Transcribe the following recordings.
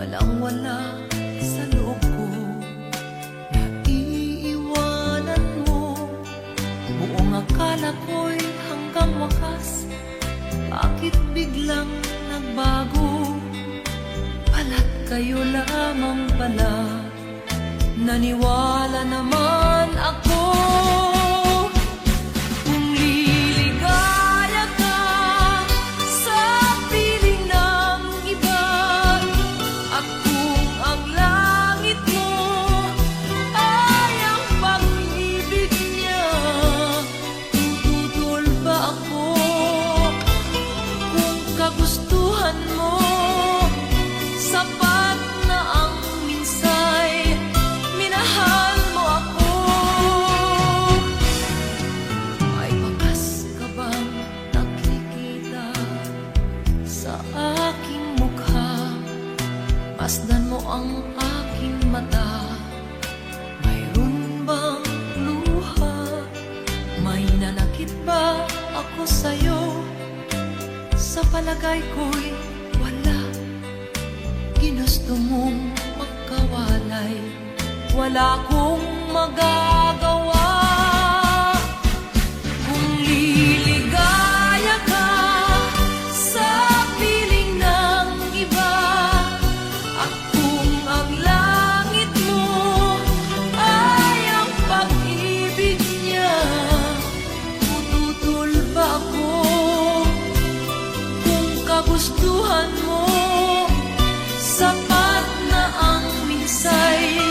walang-wala sa loob ko. Naiiwanan mo, buong akala ko'y hanggang wakas. Bakit biglang nagbago? Pala't kayo lamang pala. Naniwala naman ako. Kung liligaya ka sa piling ng iba, at kung ang langit mo ay ang pag-ibig niya, tututol ba ako? Kung kagustuhan mo, sapat na ang minsay, minahal mo ako. May bakas ka bang nakikita sa aking mukha? Masdan mo ang aking mata. Mayroon bang luha? May nanakit ba ako sa'yo? Sa palagay ko'y wala. Ginusto mong magkawalay, wala kong magagawa. Kung liligaya ka sa piling ng iba, at kung ang langit mo ay ang pag-ibig niya, tututol ba ako? Kung kagustuhan mo, sapat na ang minsay,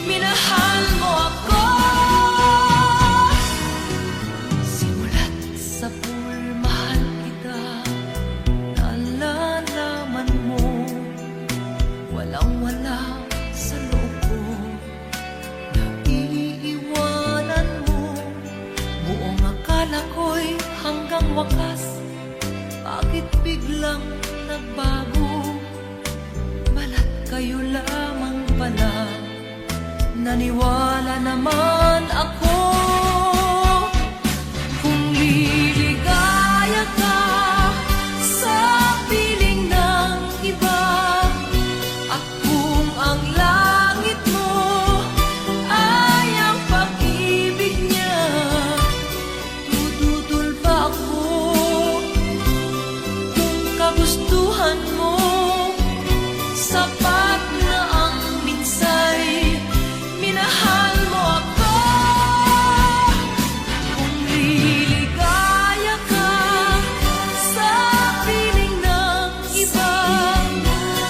minahal mo ako. Simulat sa pool, mahal kita. Nalalaman mo, walang-wala sa loob ko. Naiiwanan mo, buong akala ko'y hanggang wakas. Bakit biglang nagbago? Balat kayo lamang pala. Naniwala naman ako. Kung liligaya ka sa piling ng iba, at kung ang langit mo ay ang pag-ibig niya, tututol ba ako? Kung kagustuhan mo, sapat na ang minsay, minahal mo ako. Kung liligaya ka sa piling ng iba,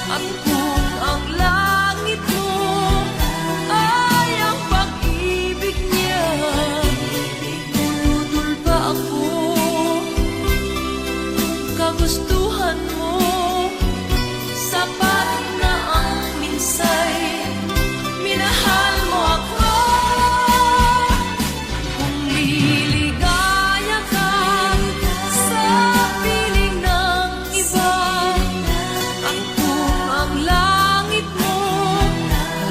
at kung ang langit mo ay ang pag-ibig niya, tututol ba ako? Kung kagustuhan mo, sapat na ang minsay, minahal mo ako. Kung liligaya ka sa piling ng iba, at kung ang langit mo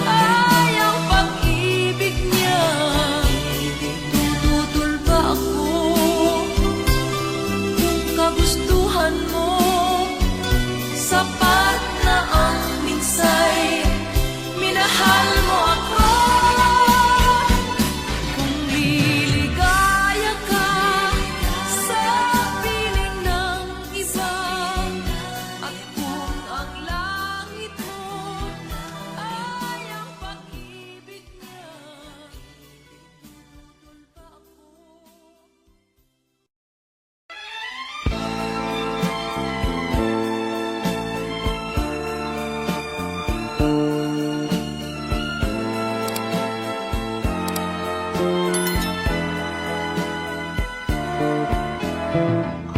ay ang pag-ibig niya, tututol ba ako? Kung kagustuhan mo, sapat na ang minsay, minahal mo ako. Kung liligaya ka sa piling ng iba, at kung ang langit mo ay ang pag-ibig niya, tututol ba ako?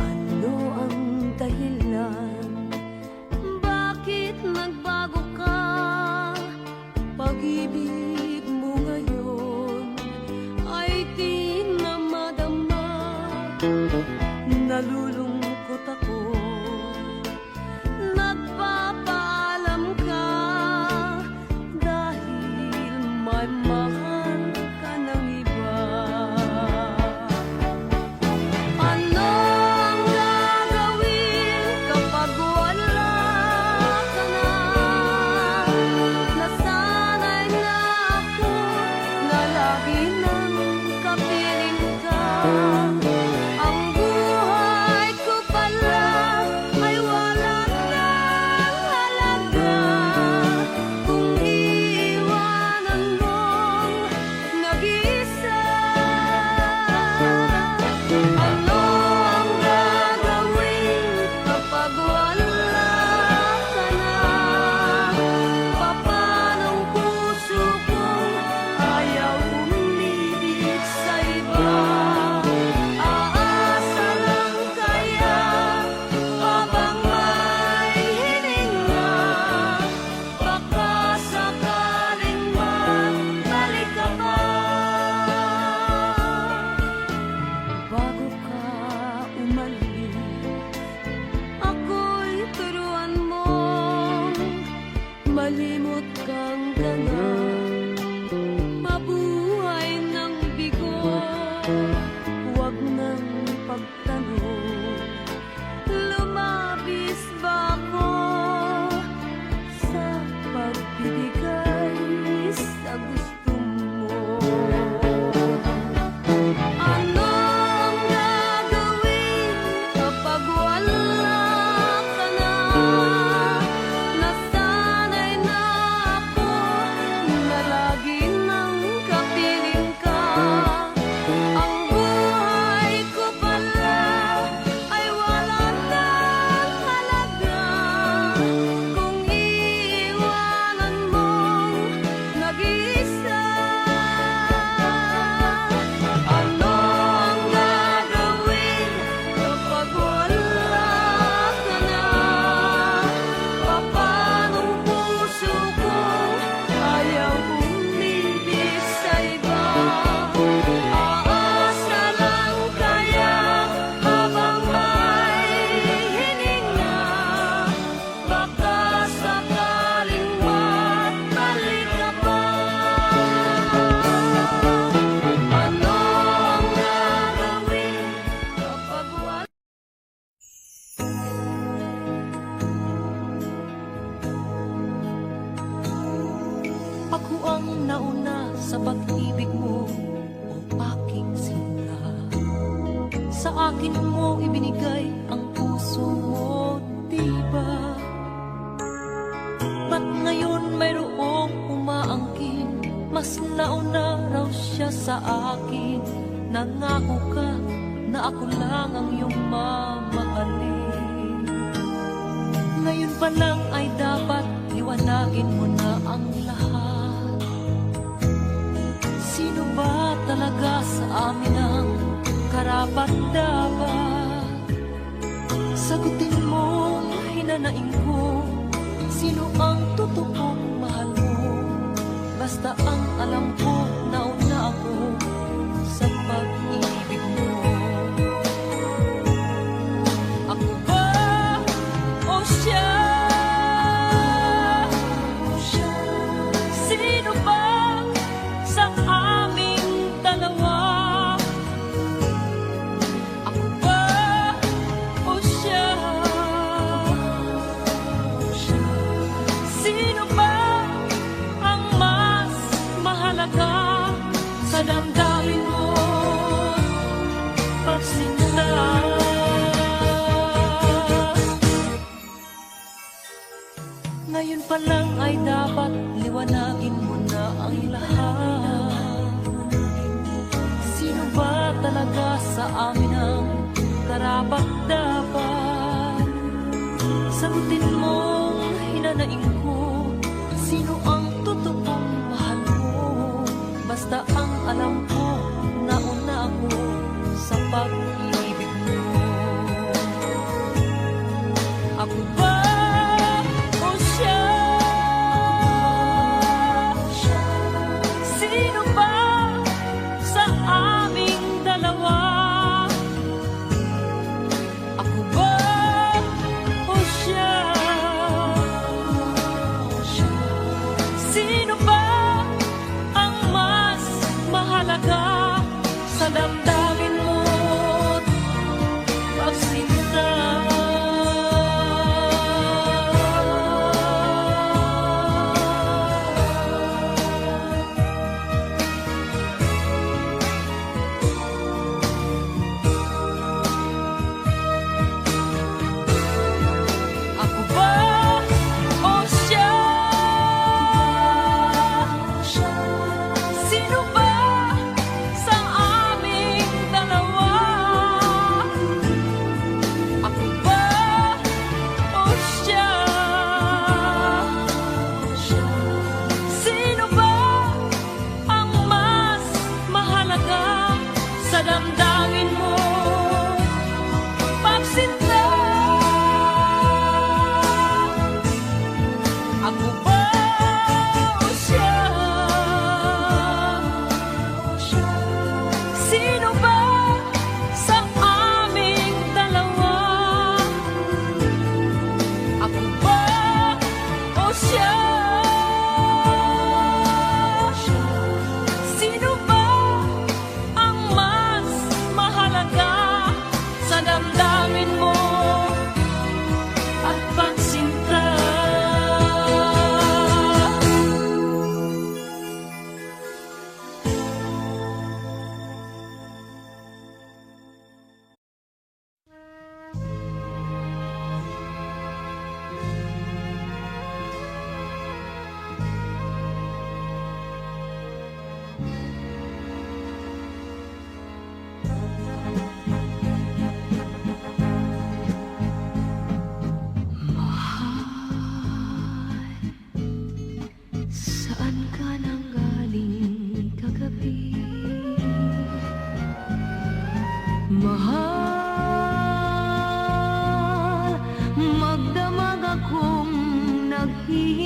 Ano ang dahilan? Bakit nagbago ka? Pag-ibig mo ngayon ay di na madama. Nalulungkot ako, nagpapaalam ka. malimot kang danga, mabuhay ng bigo, huwag nang pagtanong, lumabis ba ako sa pagbibigay sa gusto mo? Ano ang gagawin kapag wala ka na? Nasanay na ako na lagi nang kapiling ka. Ang buhay ko pala ay wala nang halaga kung iiwanan mong nag-iisa. Ano ang gagawin kapag wala ka na? Papanong puso ko ayaw umibig sa iba? Aasa lang kaya habang may hininga, baka sakaling matalik ka pa. Ano ang gagawin kapag wala? Ako ang nauna sa pag-ibig mo, o aking sinta. Sa akin mo ibinigay ang puso mo, diba? Ba't ngayon mayroong umaangkin? Mas nauna raw siya sa akin. Nangako ka na ako lang ang iyong mamahalin. Ngayon pa lang ay dapat liwanagin mo na ang lahat. Sino ba talaga sa amin ang karapat-dapat? Sagutin mo, hinanaing ko, sino ang totoong mahal mo? Basta ang alam ko, nauna ako sa pag-ibig mo. Ako ba o siya? Sino ba sa aming dalawa? Ako ba o siya? Sino ba ang mas mahalaga sa damdamin mo? Pagsinta. Ngayon pa lang ay dapat liwanagin mo na ang lahat. Sino ba talaga sa amin ang karapat-dapat? Sagutin mo, hinanaing ko, sino ang totoong mahal mo? Basta ang alam ko, nauna ako sa pag-ibig mo. Ako ba o siya? Sino ba sa aming dalawa? Ako ba o siya? Sino ba ang mas mahalaga sa damdamin mo? Pagsinta. Ako ba o siya? Sino ba sa aming dalawa? Ako ba o siya? Sino ba ang mas mahalaga sa damdamin mo? Pagsinta. Ako ba o siya? Sino ba sa aming dalawa? Ako ba o siya?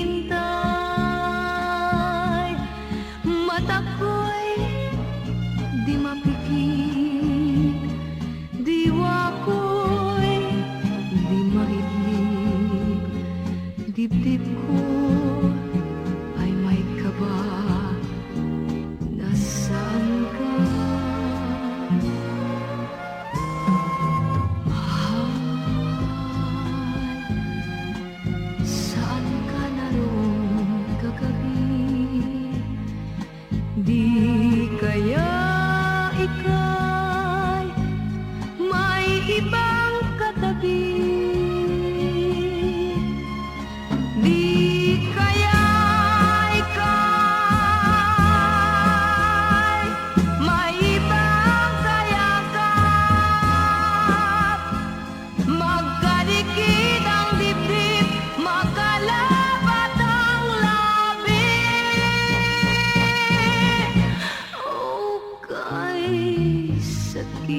naghihintay. Mata ko'y di mapikit, diwa ko'y di maidlip, dibdib ko ay may kaba. Nasaan ka? Saan ka naroon kagabi? Di kaya ika'y may ibang katabi? Di kaya ika'y may ibang kayakap? Magkadikit ang dibdib, magkalabat ang labi. O kay sakit,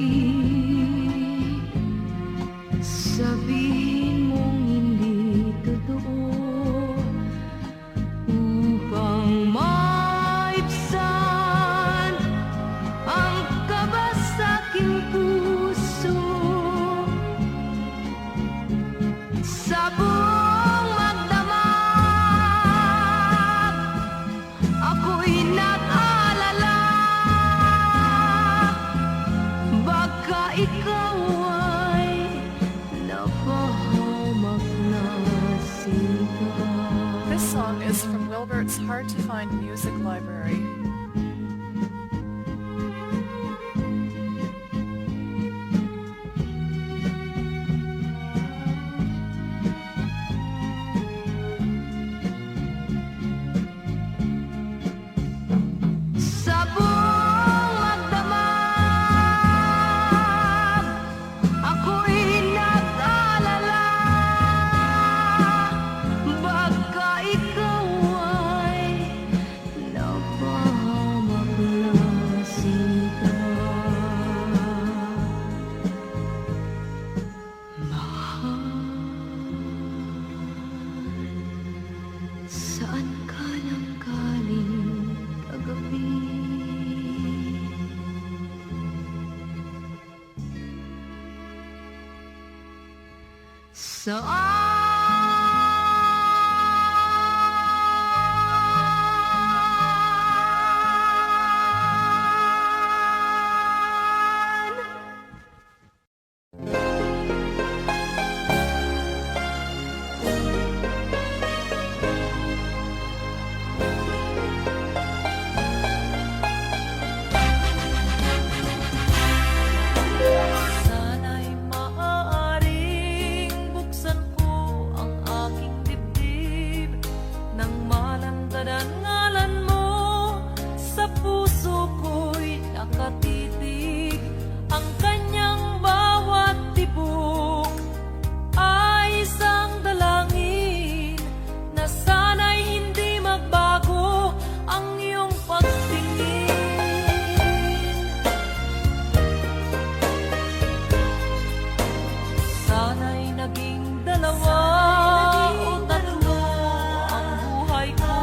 sabihin mong hindi totoo, upang maibsan ang kaba sa aking puso. Sa buong magdamag, ako'y nag-alala. Baka ikaw ay napahamak na sinta. This song is from Wilbert's Hard to Find Music Library. Sa buong magdamag, ako'y nag-alala. Baka ikaw ay napahamak na sinta. Mahal, saan ka nang galing kagabi? Saan? Sana'y maaaring buksan ko ang aking dibdib nang malantan ang ngalan mo. Sa puso ko'y nakatitig, ang kanyang bawat tibok ay isang dalangin na sana'y hindi magbago ang iyong pagtingin. Sana'y naging dalawa o tatlo ang buhay ko.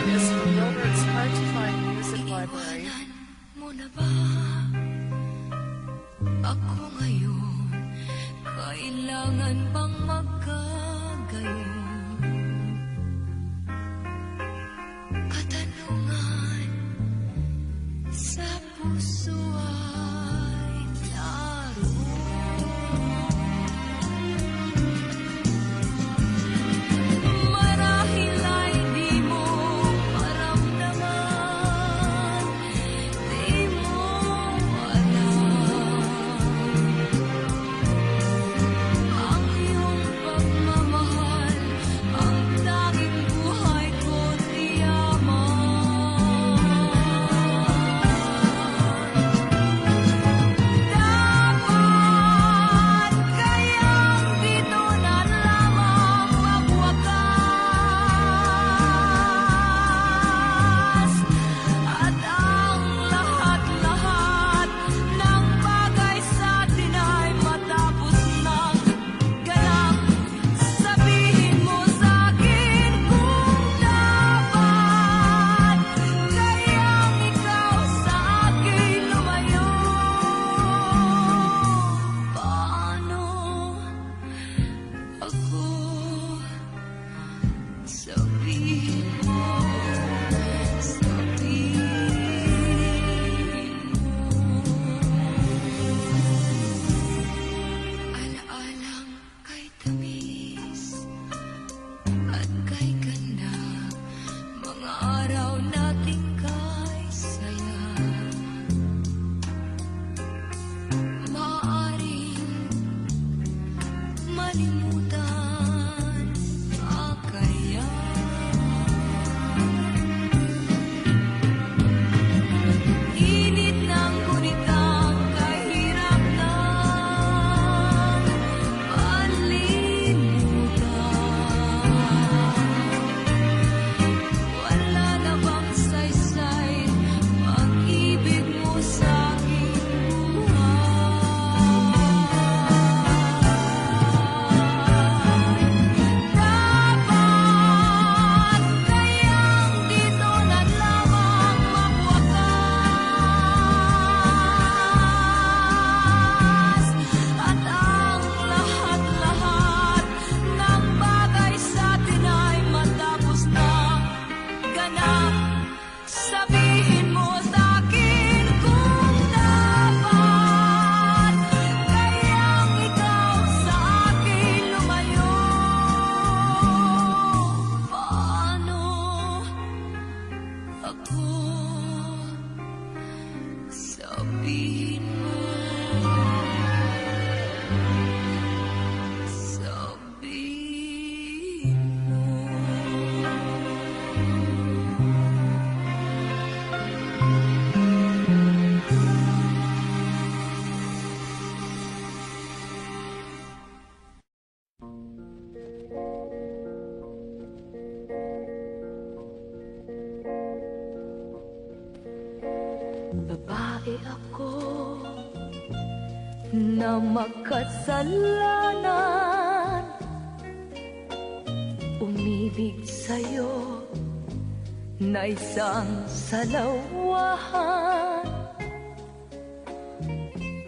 is from Wilbert's Hard to Find Music Library. Iiwanan mo na ba ako ngayon? Kailangan bang magkagayon? Katanungan sa puso ay naroon. Marahil ay di mo maramdaman, di mo alam ang iyong pagmamahal, ang tanging buhay ko tiyaman. Dapat kayang dito na lamang magwakas, at ang lahat-lahat ng bagay sa atin ay matapos ng ganap. Sabihin mo sa'kin kung dapat kayang ikaw sa akin lumayo. Paano ako sabihin mo, Alaalang kay tamis at kay ganda, mga araw nating kay saya. Maaaring malimutan kaya. Init ng gunitang kahirap ng palimutan. Wala na bang saysay pag-ibig mo sa'king buhay? Dapat kayang dito na lamang magwakas, at ang lahat-lahat ng bagay sa atin ay matapos na ganap. Sabihin mo sa'kin kung dapat kayang ikaw sa akin lumayo. Paano ako sabihin mo, sabihin mo. Babae ako na makasalanan, umibig sa'yo na isang salawahan.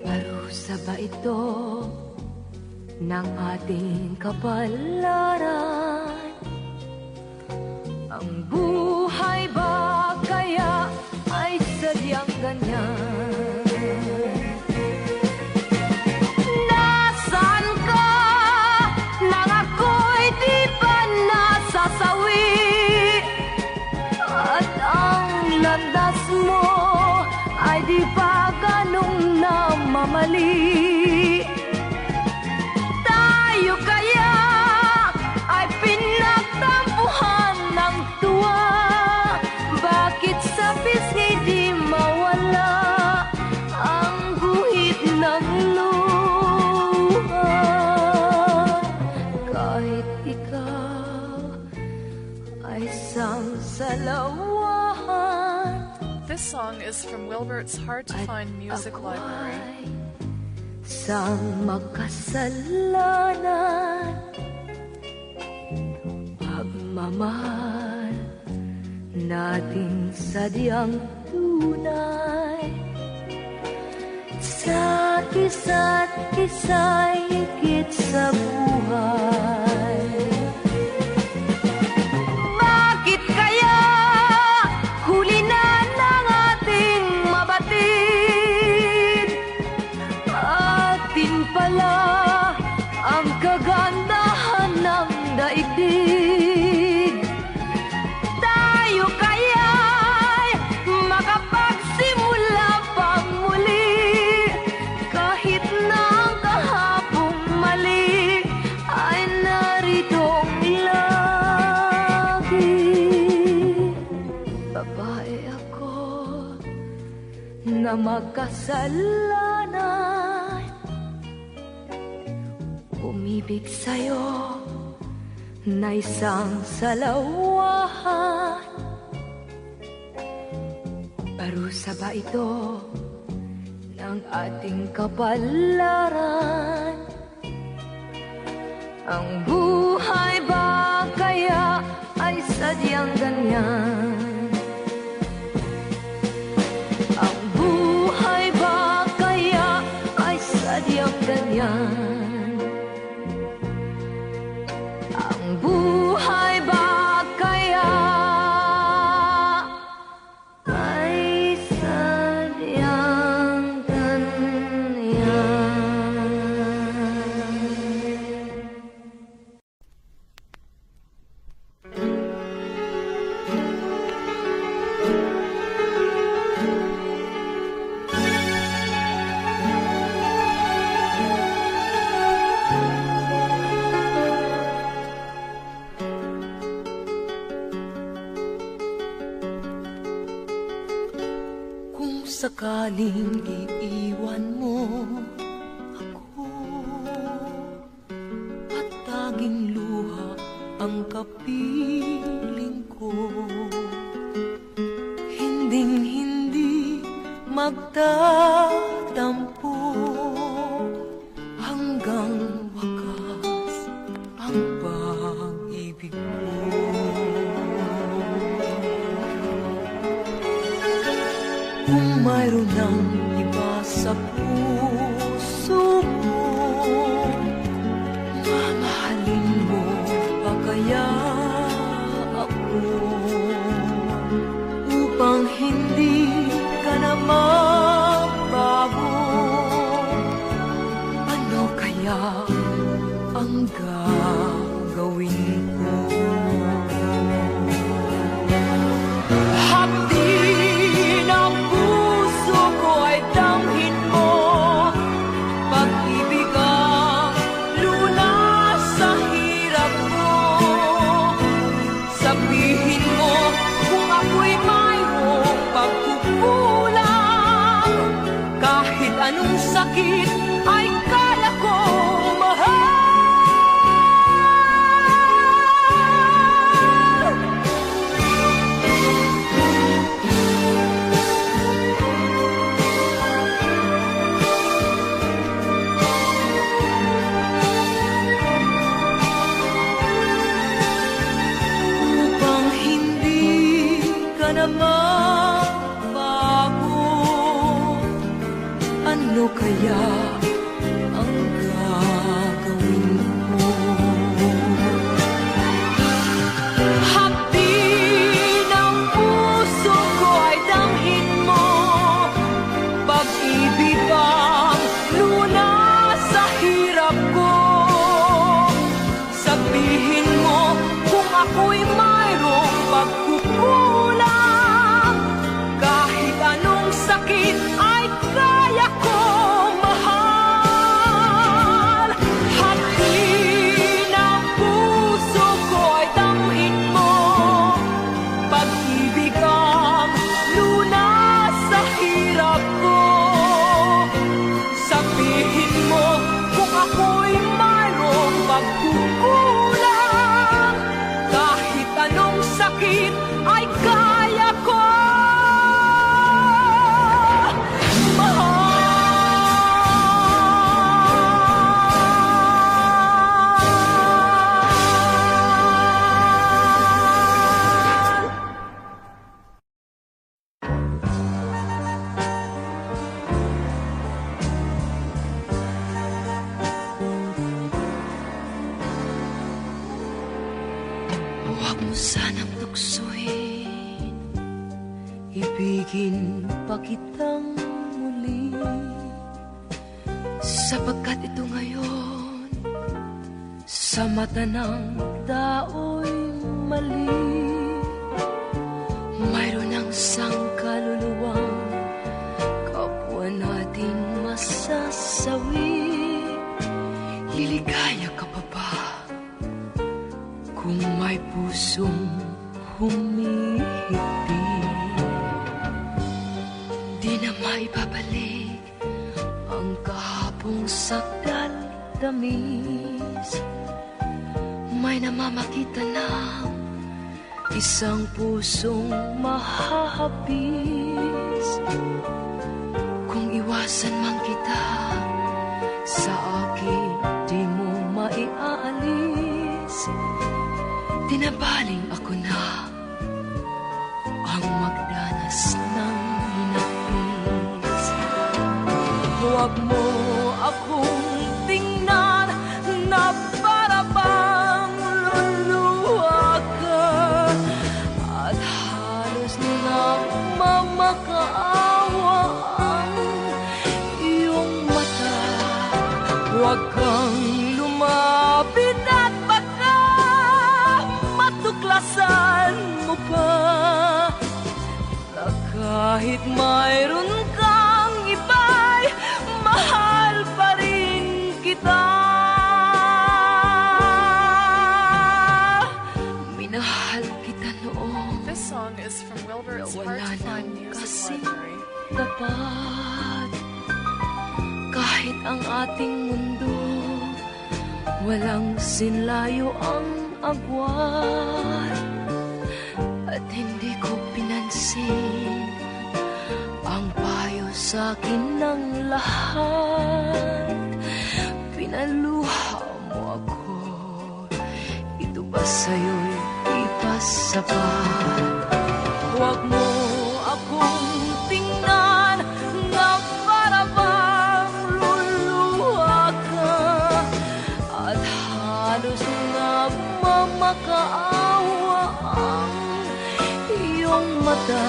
Parusa ba ito ng ating kapalaran? Ang buhay ba kaya ay sadyang ganyan? Nasaan ka nang ako'y di pa nasasawi? At ang landas mo ay di pa ganong namamali? Tayo kaya ay pinagtampuhan ng tuwa? Bakit sa pisngi di mawala ang guhit ng luha? Kahit ikaw ay isang salawahan, This song is from Wilbert's Hard to Find Music Library. Sang makasalanan, pagmamahal natin sadyang tunay. Sa isa't isa'y higit sa buhay. Bakit kaya huli na ng ating mabatid? Atin pala ang kagandahan ng daigdig. Tayo kaya'y makapagsimula pang muli, kahit na ang kahapong mali ay naritong lagi. Babae ako na makasalanan, umibig sa'yo na isang salawahan. Parusa ba ito ng ating kapalaran? Ang buhay ba kaya ay sadyang ganyan? Ang buhay ba kaya ay sadyang ganyan? Ang buhay ba kaya ay sadyang ganyan? Kung sakaling iiwan mo ako at tanging luha ang kapiling ko, hinding-hindi magtatampo hanggang wakas ang pag-ibig mo. Kung mayroon ng iba sa puso mo, mamahalin mo pa kaya ako? Upang hindi ka na magbago, ano kaya ang gagawin ko? Anong sakit ay kaya ko mahal. Upang hindi ka na ano kaya ang gagawin mo? Hapdi ng puso ko ay damhin mo, pag-ibig ang lunas sa hirap ko. Sabihin mo kung ako'y mayroong pagkukulang, kahit anong sakit ay kaya ko mahal. Hati ng puso ko ay damhin mo, pag-ibig ang lunas sa hirap ko. Sabihin mo kung ako'y mayroong pagkukulang, kahit anong sakit ay kaya ko. Huwag mo sanang tuksoin, ibigin pa kitang muli, sapagkat ito ngayon sa mata ng tao'y mali. Mayroon ang sangkaluluwang kapwa natin masasawi. Liligaya ka pa ba kung may pusong humihigpit? Di na maibabalik ang kahapong sakdal tamis. May namamakita ng isang pusong mahahapis. Kung iwasan man kita sa akin, di mo maiaalis. Tinabaling ako na ang magdanas ng hinapis. Huwag mo akong tingnan na para bang luluha ka, at halos nagmamakaawa ang iyong mata. Huwag kang lumapit at baka matuklasan mo pa na kahit mayroon kang iba'y mahal pa rin kita. Minahal kita noon, This song is from Wilbert's Hard wala to Find nang Music kasing Library. tapat. Kahit ang ating mundo walang sinlayo ang agwat, at hindi ko pinansin ang payo sa akin ng lahat. Pinaluha mo ako, ito ba sa'yo'y ipasapat? Huwag mo akong tingnan na para bang luluha ka, at halos nagmamakaawa ang iyong mata.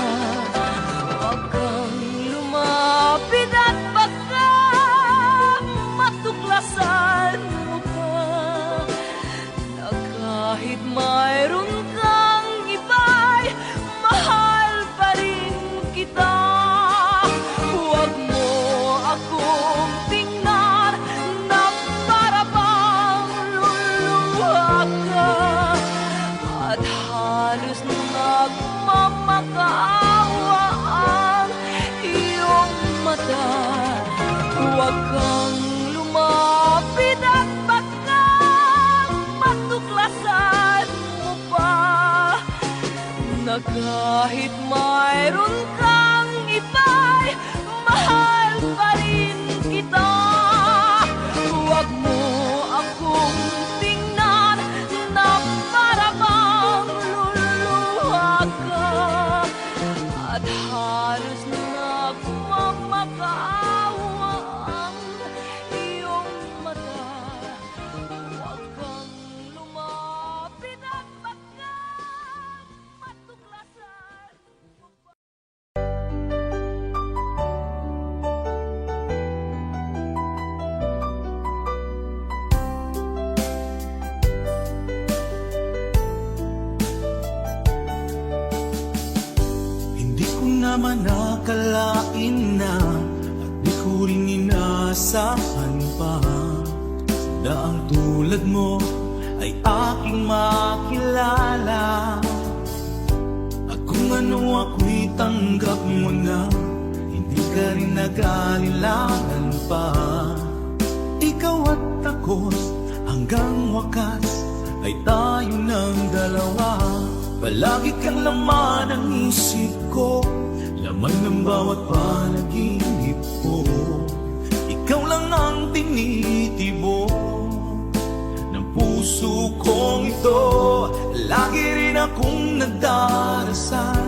Huwag kang lumapit at baka matuklasan mo pa na kahit mayroon kang iba'y mahal pa rin kita. Huwag mo akong tingnan na para bang luluha ka, at halos nagmamakaawa ang iyong mata. Huwag kang lumapit at baka matuklasan mo pa na kahit mayroon kang iba'y mahal pa rin kita. Huwag mo akong tingnan na para bang luluha ka, at halos nagmamakaawa ang iyong mata. Huwag kang lumapit at baka matuklasan mo pa. Hindi ko naman nakalain na, at di ko rin inaasahan pa, daang tulad mo ay aking makilala. At kung ano ako'y tanggap mo na, hindi ka rin nag-alilangan pa. Ikaw at ako hanggang wakas ay tayo ng dalawa. Palagi kang laman ng isip ko, laman ng bawat panaginip ko. Ikaw lang ang tinitibok ng puso kong ito. Lagi rin akong nagdarasal,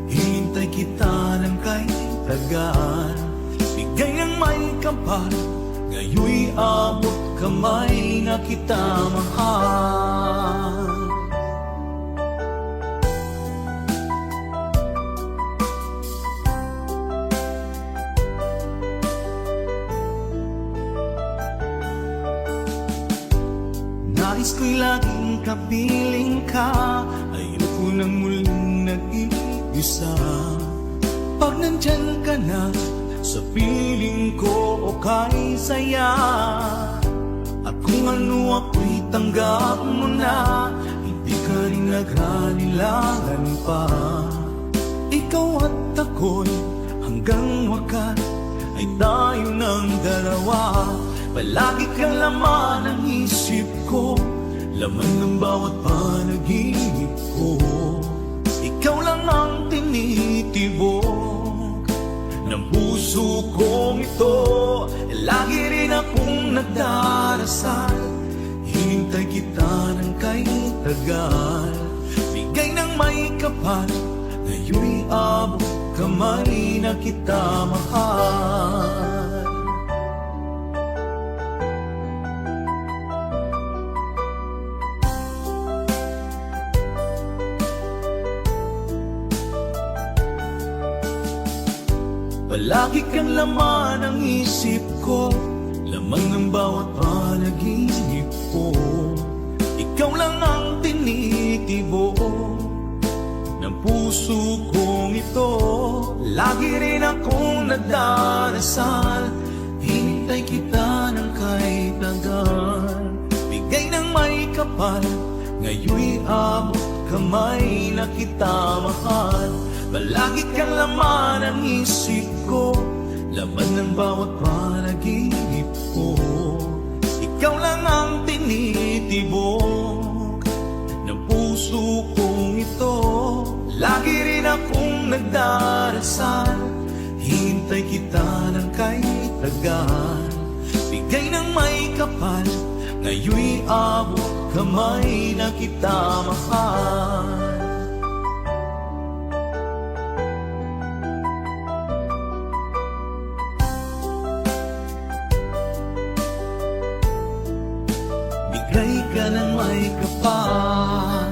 hintay kita ng kay tagal. Bigay ng may kapal, ngayon'y abot kamay na kita mahal. Nais ko'y laging kapiling ka. Ayoko nang muling nag-iisa. Pag nandyan ka na sa piling ko, okay saya. At kung ano ako'y tanggap mo na, hindi ka rin nagranilangan pa. Ikaw at ako'y hanggang wakas ay tayo ng dalawa. Palagi kang laman ng isip ko, laman ng bawat panaginip ko. Ikaw lang ang tinitibok ng puso kong ito. Lagi rin akong nagdarasal, hinintay kita ng kay tagal. Bigay ng may kapal, ngayon'y abot kamay na kita mahal. Palagi kang laman ng isip ko, laman ng bawat panaginip ko. Ikaw lang ang tinitibok ng puso kong ito. Lagi rin akong nagdarasal, hinintay kita ng kay tagal. Bigay ng may kapal, ngayon'y abot kamay na kita mahal. Palagi kang laman ng isip ko, laman ng bawat panaginip ko. Ikaw lang ang tinitibok ng puso kong ito. Lagi rin akong nagdarasal, hintay kita ng kay tagal. Bigay ng may kapal, ngayon'y abot kamay na kita mahal. Bigay ka ng may kapal.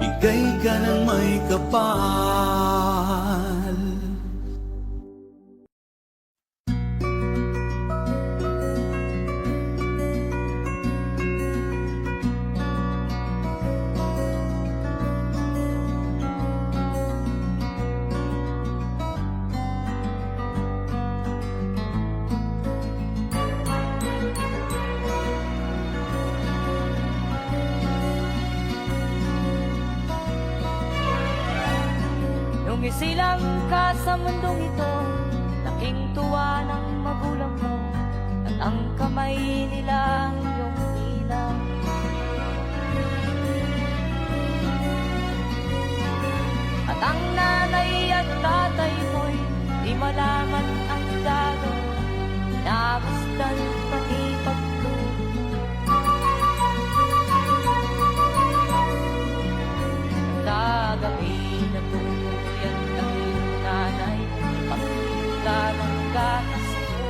Bigay ka ng may kapal. Nung isilang ka sa mundong ito, laking tuwa ng magulang mo, at ang kamay nila ang iyong ilaw. At ang nanay at tatay mo'y di malaman ang gagawin, namasdan pati pagtulog. Gagawin na tuluyan ng iyong nanay, pagpunta ng gatas mo.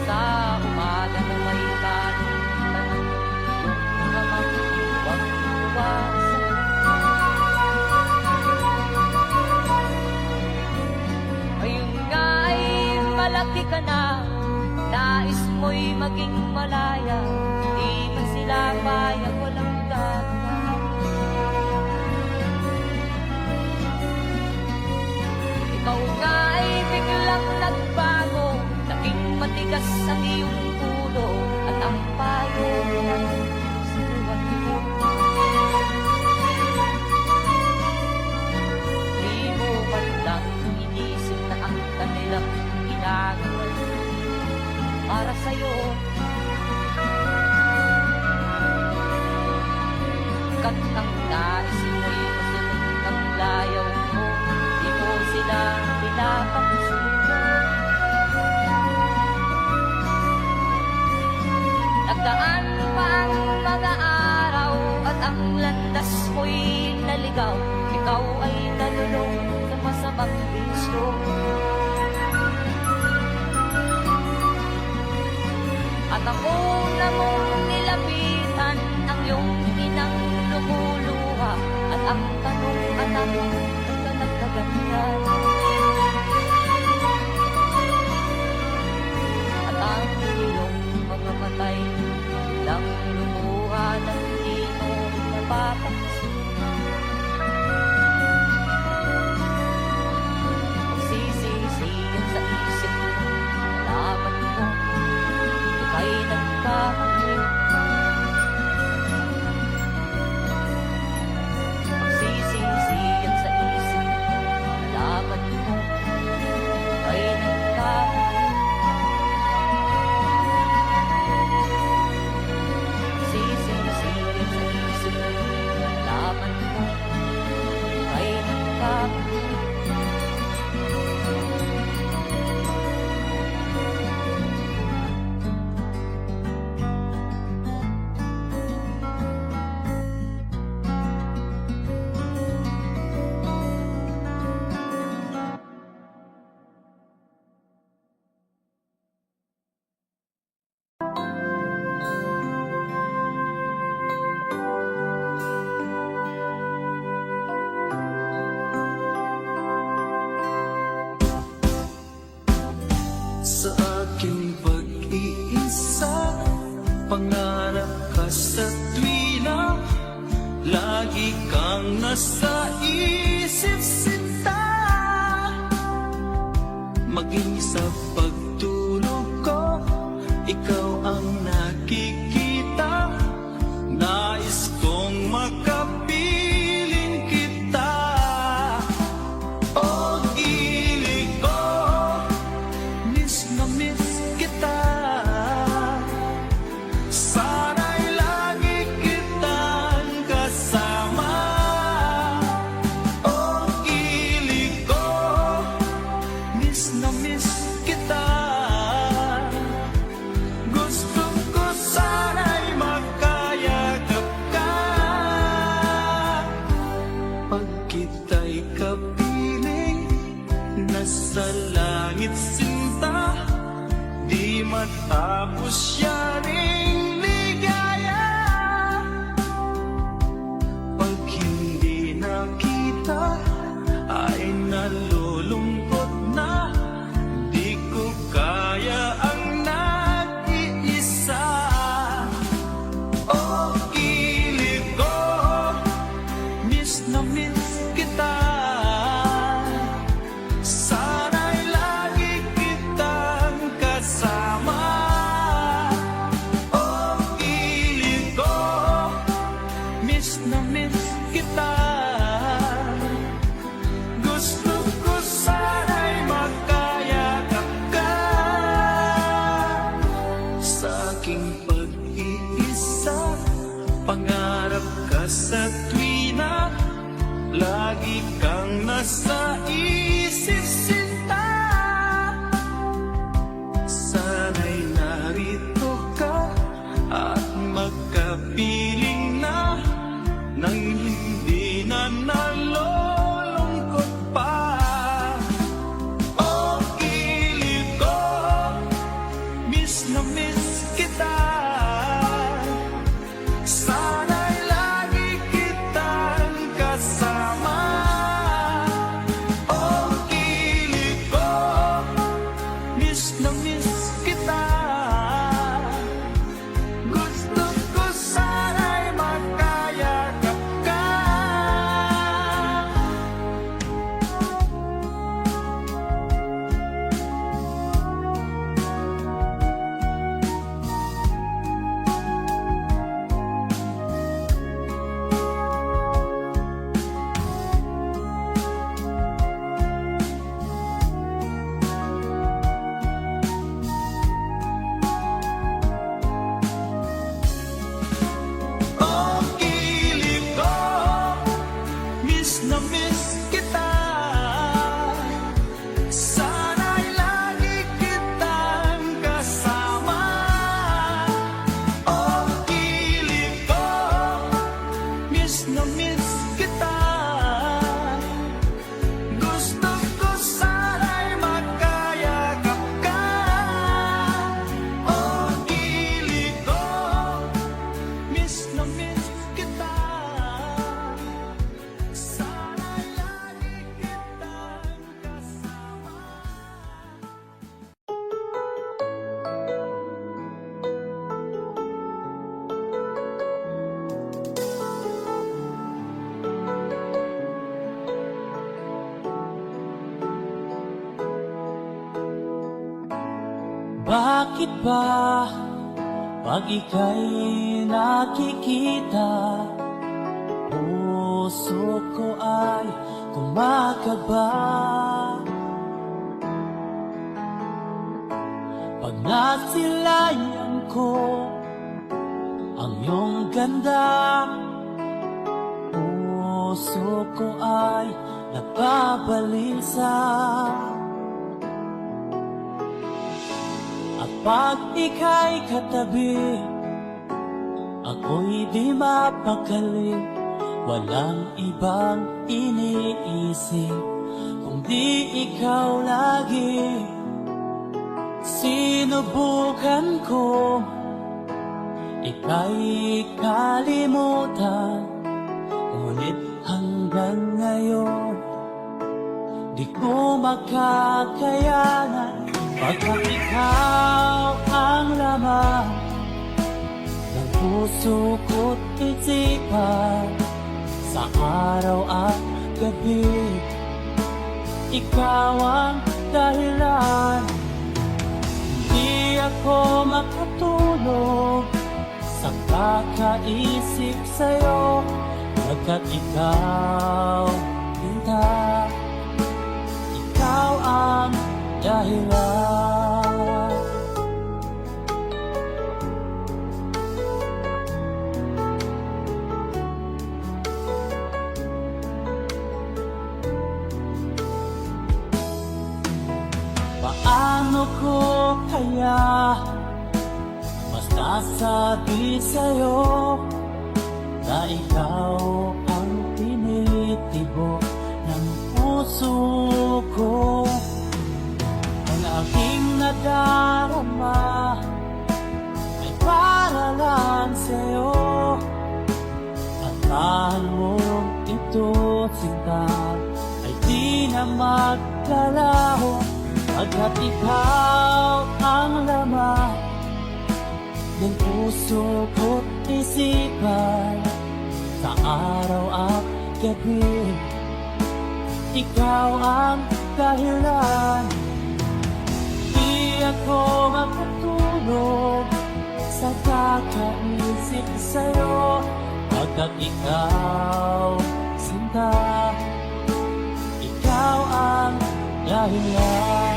Sa umaga na may tanong tanong, yung amang huwag iwasan. Ngayon nga ay malaki ka na, nais mo'y maging malaya, di man sila payag walang gagawa. Ikaw nga ay biglang nagbago, naging matigas ang iyong ulo, at ang payo ay sinuwag mo. Di mo man lang inisip na ang kanilang ginagawa para sa'yo. Kat ang nais mo'y masunod ng layaw mo, di mo sila pinapansin. na nagkaganyan. At ang iyong mga matay lang lumuha ng di mo napapansin. Magsisisiyan sa isip mo, nalaman mo, ika'y nagkamali. Magsisisiyan sa isip mo, nalaman mo, ika'y nagkamali. Magsisisiyan sa isip mo, nalaman mo, ika'y nagkamali. Sa aking pag-iisa, pangarap ka sa tuwina, lagi kang nasa isip sinta. Maging sa pagtulog ko, ikaw ang nakikita. Nais kong makapiling kita. O gilig ko, miss na miss kita. Sana'y lagi kitang kasama. O gilig ko, miss na miss kita. Gusto ko sana'y makayagap ka. Pag kita'y kapiling, nasa langit sinta, di matapos yaring ligaya. Pag hindi nakita, ay nalulungkot na, di ko kaya ang nag-iisa. O gilig ko, miss na miss kita. Sana'y lagi kitang kasama. O gilig ko, miss na miss kita. Gusto ko sana'y makayakap ka. Sa aking pag-iisa, pangarap ka sa tuwina, lagi kang nasa isip sinta. Sana'y narito ka at magkapiling na, nang hindi na nalulungkot pa. O gilig ko, miss na miss kita. Sana'y lagi kitang kasama. O gilig ko, Bakit ba pag ika'y nakikita, puso ko ay kumakaba? Pag nasilayan ko ang iyong ganda, puso ko ay nababalisa. At pag ika'y katabi, ako'y di mapakali. Walang ibang iniisip kundi ikaw lagi. Sinubukan ko ika'y kalimutan, ngunit hanggang ngayon di ko makakayanan. Pagkat ikaw ang laman ng puso ko't isipan, sa araw at gabi, ikaw ang dahilan. Hindi ako makatulog sa kakaisip sa'yo, pagkat ikaw, Linda, ikaw ang dahilan. Paano ko kaya masasabi sa'yo na ikaw ang tinitibok ng puso ko? Ang aking nadarama ay para lang sa'yo. At mo ito, sinta, ay di na maglalaho, pagkat ikaw ang laman ng puso ko't isipan, sa araw at gabi, ikaw ang dahilan. Di ako makatulog sa kakaisip sa'yo, pagkat ikaw, sinta, ikaw ang dahilan.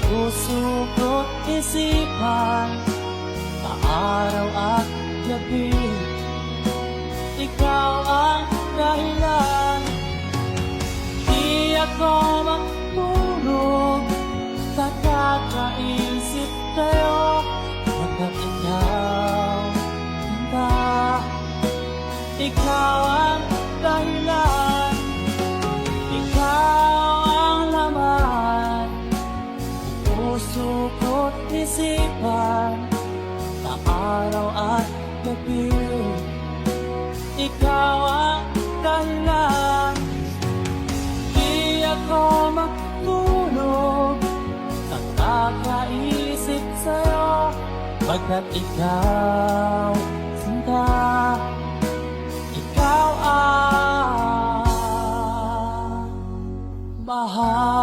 Puso ko't isipan, sa araw at gabi, ikaw ang dahilan. Di ako matulog sa kakaisip sa'yo, pagkat ikaw, Linda, ikaw ang dahilan. Ikaw ang laman, puso ko't isipan, sa araw at gabi, ikaw ang dahilan. Di ako matulog sa kakaisip sa'yo, pagkat ikaw, sinta, ikaw ang mahal.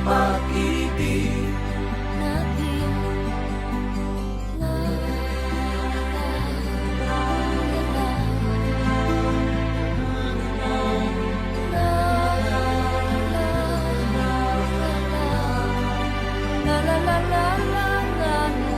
pag-ibig. natin. La, la, la, la, la, la.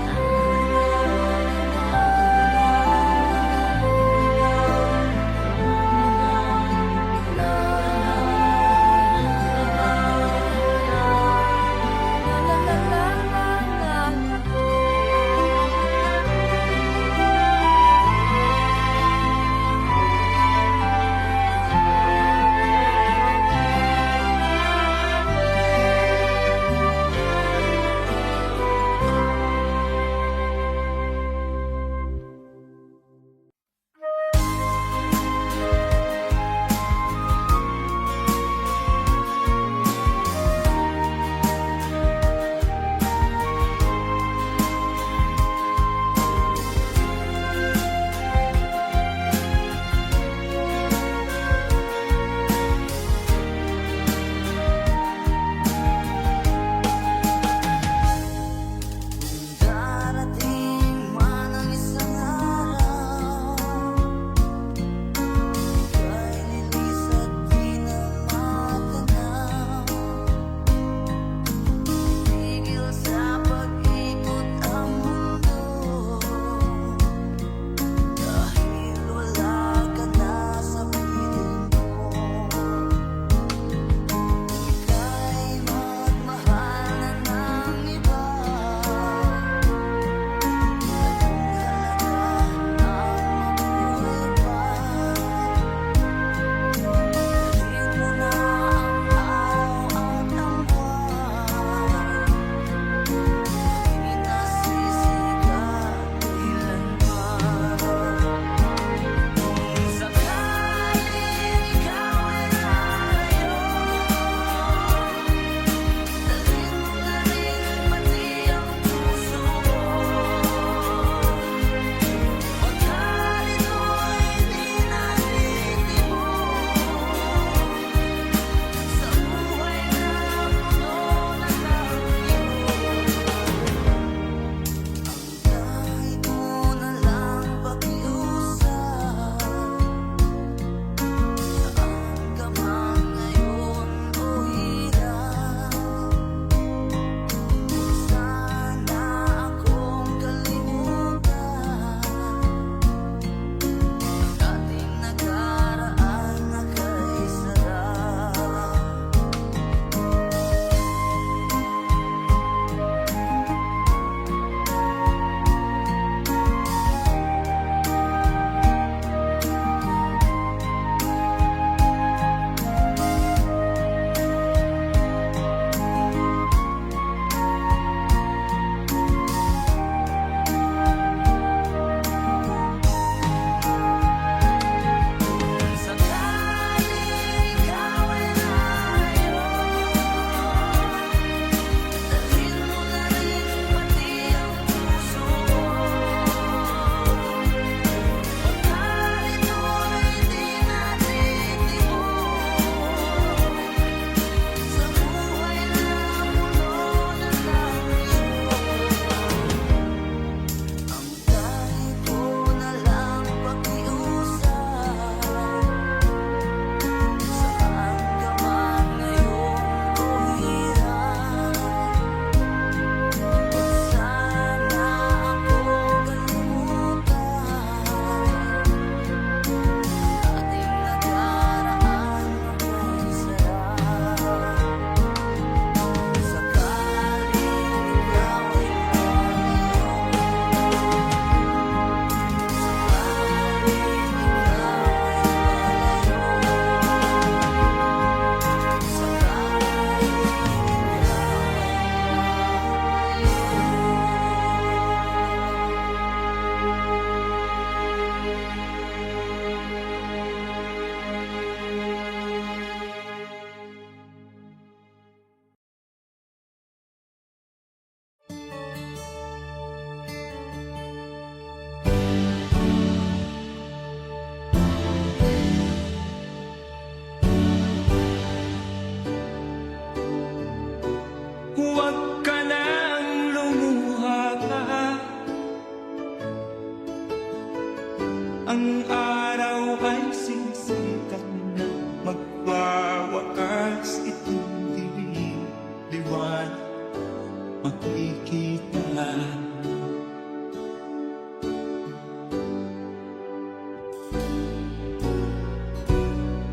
makikita.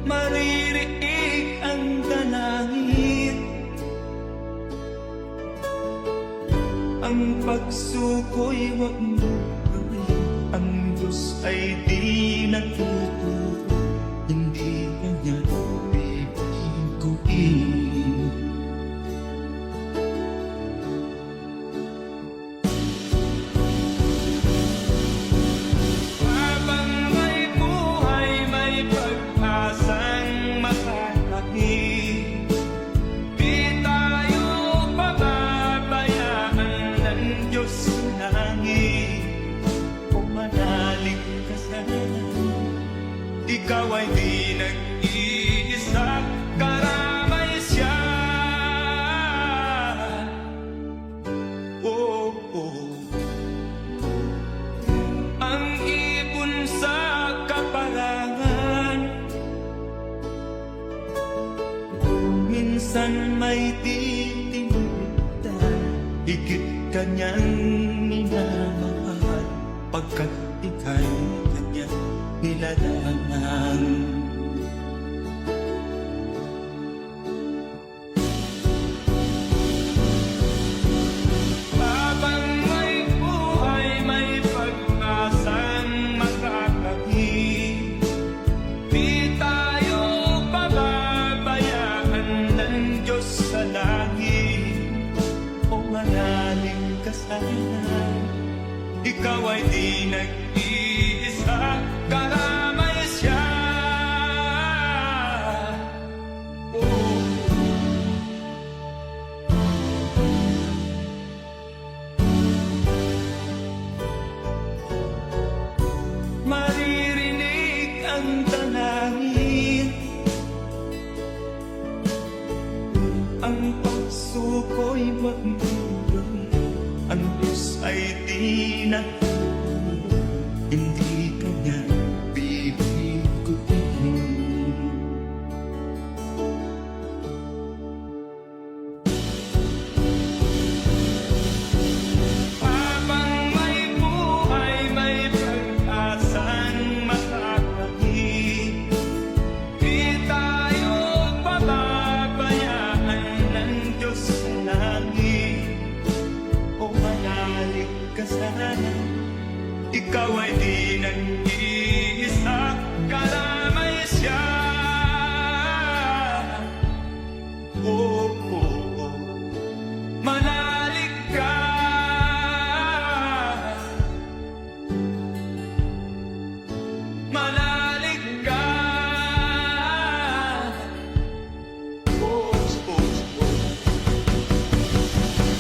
Maririnig ang dalangin, ang pagsuko'y wag mo gawin. Ang Diyos ay di natututo, hindi kanya bibiguin. Habang may buhay, may pag-asang makakakit. Di tayo pababayaan ng Diyos sa langit. O manalig ka sana, ikaw ay di nag-iisa, karamay siya. Oh, oh. Ang ibon sa kaparangan, minsan may titinitan, higit kanyang minamahal, pagkat ika'y kanyang nilalangan. Habang may buhay, may pag-asang makakakit. Di tayo pababayaan ng Diyos sa langit. O manalig ka sana, ikaw ay di nag-iisa, karamay siya. Oh. Maririnig ang dalangin, ang pagsuko'y wag mo gawin. Ang Diyos ay di natututo, hindi kanya bibiguin. Habang may buhay, may pag-asang makakakit. Di tayo pababayaan ng Diyos sa langit. O manalig ka sana, ikaw ay di nag-iisa, karamay siya. Oh, oh, oh. Manalig ka, manalig ka. Oh, oh, oh.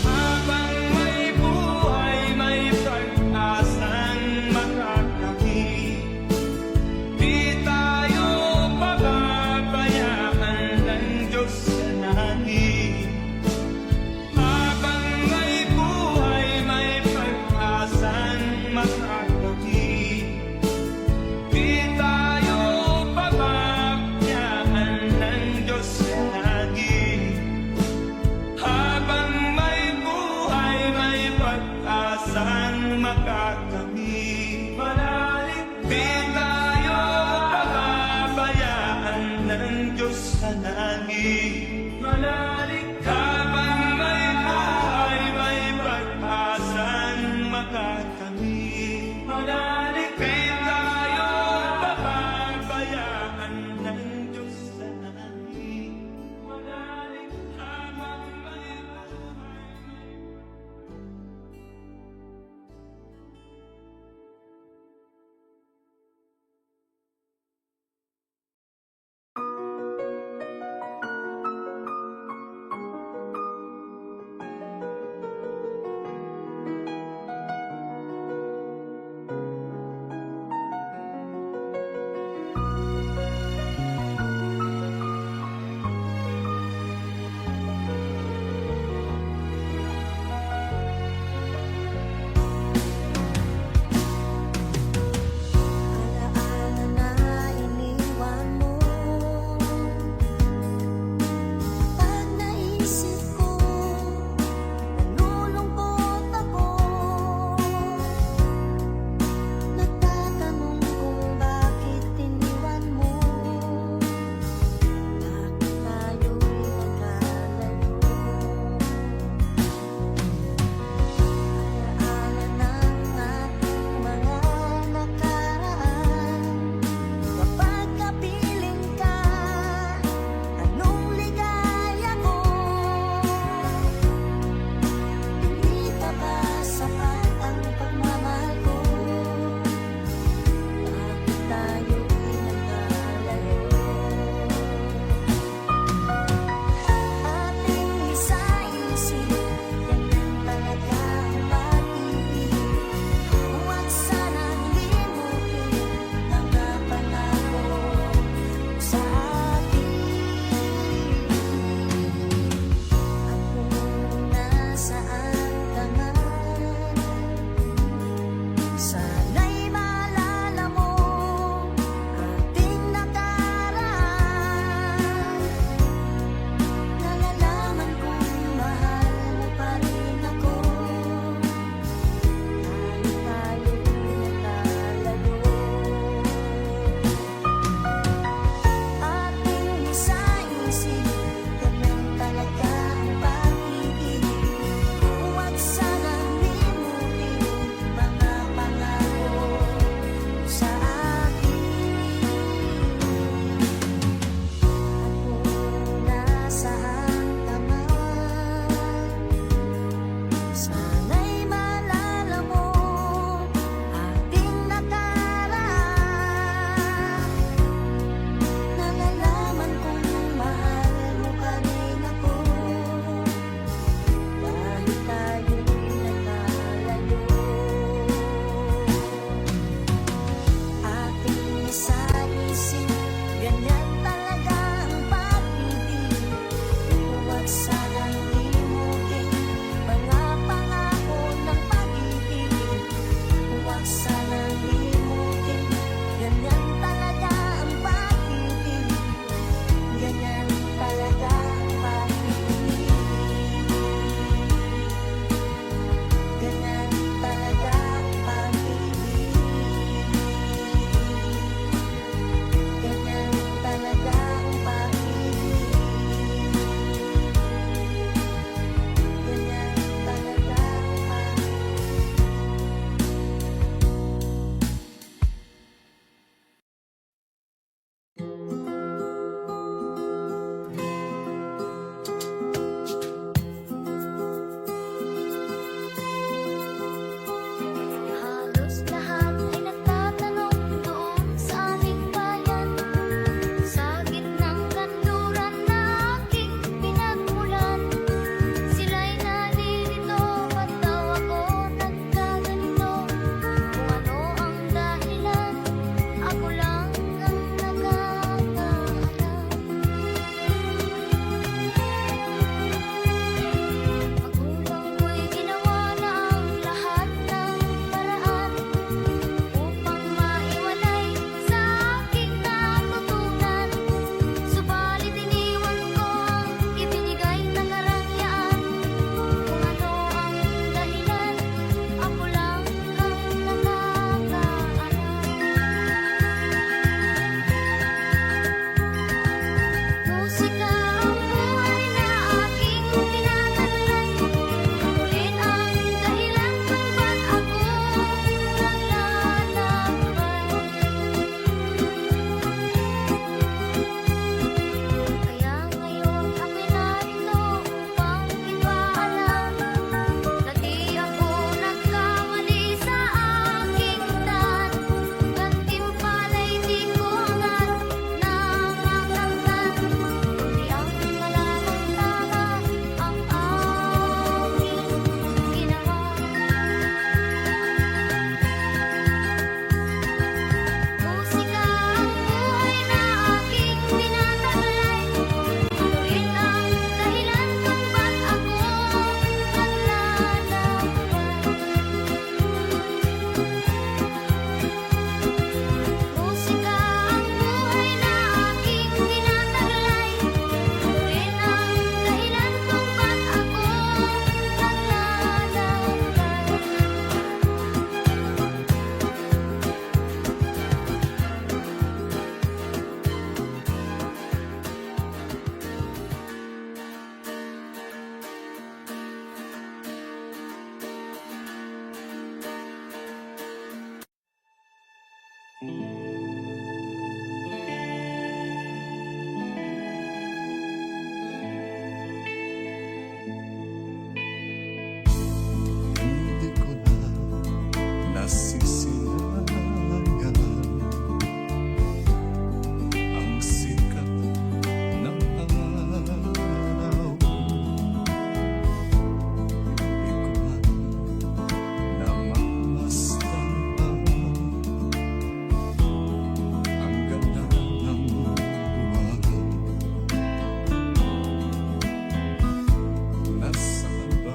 Habang may buhay, may pag-asang makakakit. Hindi ko na nasisilayan ang sikat ng araw. Hindi ko man namamasdan ang ganda ng buwan. Nasaan ba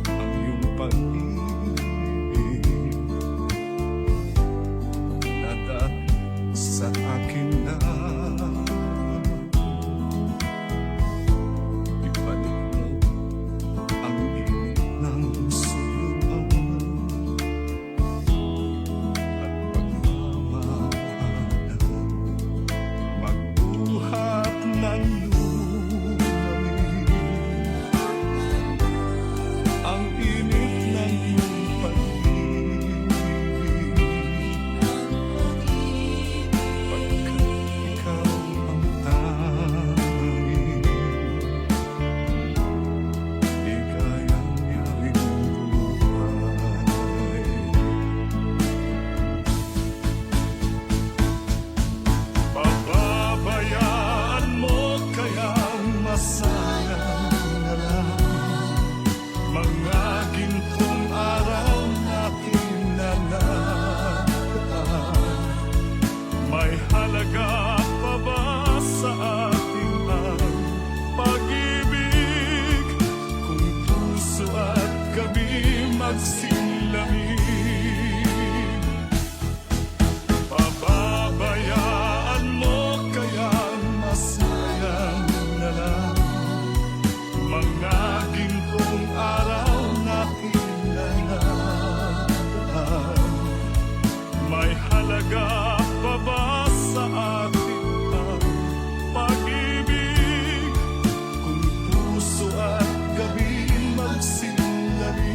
ang iyong pag-ibig na dati sa akin na ibalik mo ang init ng suluhan at pagmamahal, magbuhat ng lumalim ang init ng iyong pag-ibig, pagkat ikaw ang tanging ligayang iyong buhay. Pababayaan mo kayang masayang na lang mga gintong araw natin na nakaraan. May halaga pa ba sa ating ang pag-ibig kung puso at gabi magsilamig? Pababayaan mo kayang masayang na lang mga gintong araw natin na nakaraan. May halaga pa ba sa atin ang pag-ibig kung puso at gabi magsilamig?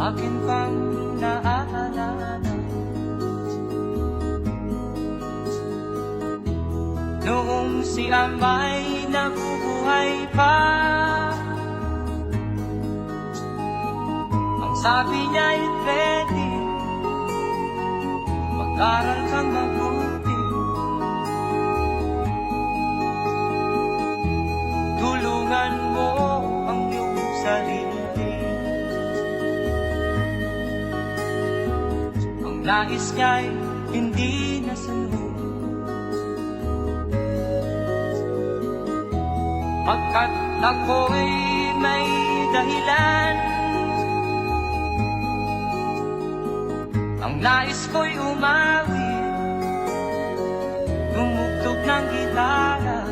akin pang naaalala. Noong si Amay nabubuhay pa, ang sabi niya'y ready, mag-aral kang mabuti, tulungan mo ang iyong sarili. Ang nais niya'y hindi nasunod, pagkat ako'y may dahilan. Ang nais ko'y umawi, tumugtog ng gitara,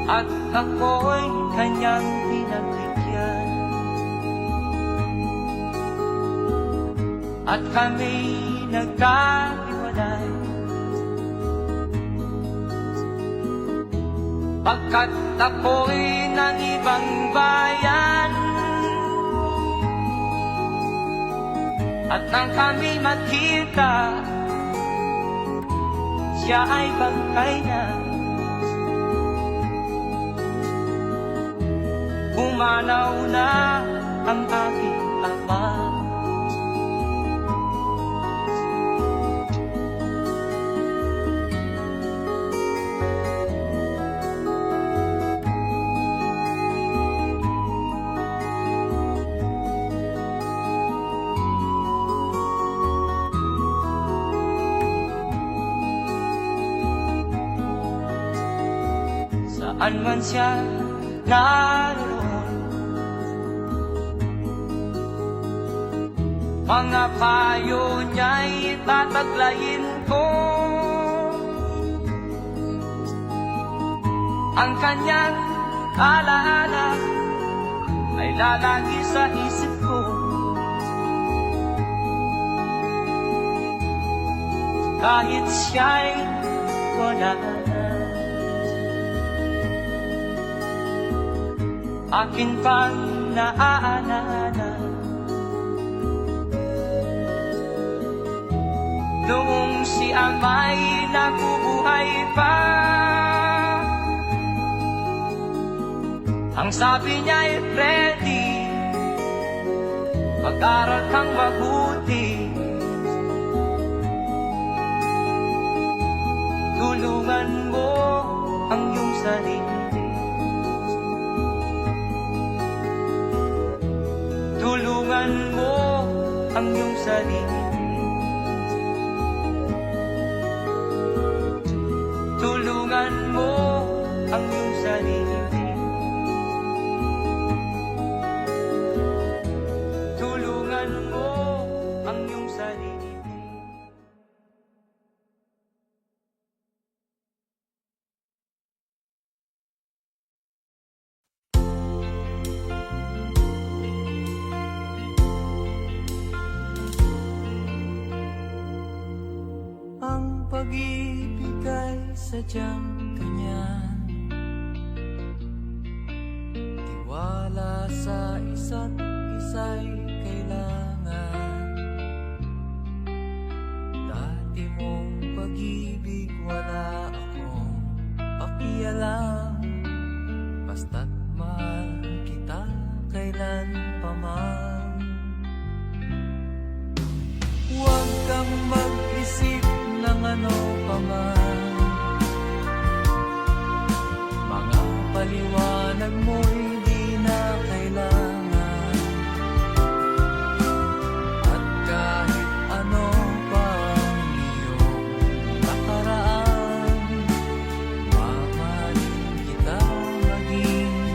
at ako'y kanyang pinagbigyan. At kami nagkahiwalay, pagkat ako'y ng ibang bayan. At nang kami magkita, siya ay bangkay na. Pumanaw na ang aking ama. Saan man siya naroon, mga payo niya'y tataglayin ko. Ang kanyang alaala ay lalagi sa isip ko. Kahit siya'y wala na, akin pang naaalala. Noong si Amay nabubuhay pa, ang sabi niya'y ready, mag-aral kang mabuti, tulungan mo ang iyong sarili. Tulungan mo ang iyong sarili. Tulungan mo ang iyong sarili. Tulungan mo ang iyong sarili. Ang pag-ibig ay sadyang ganyan, tiwala sa isa't isa'y kailangan. Dati mong pag-ibig wala akong pakialam, basta't mahal kita kailan pa man. Huwag kang mag-isip ng ano pa man, mga paliwanag mo'y di na kailangan. At kahit ano pa ang iyong nakaraan, mamahalin kita maging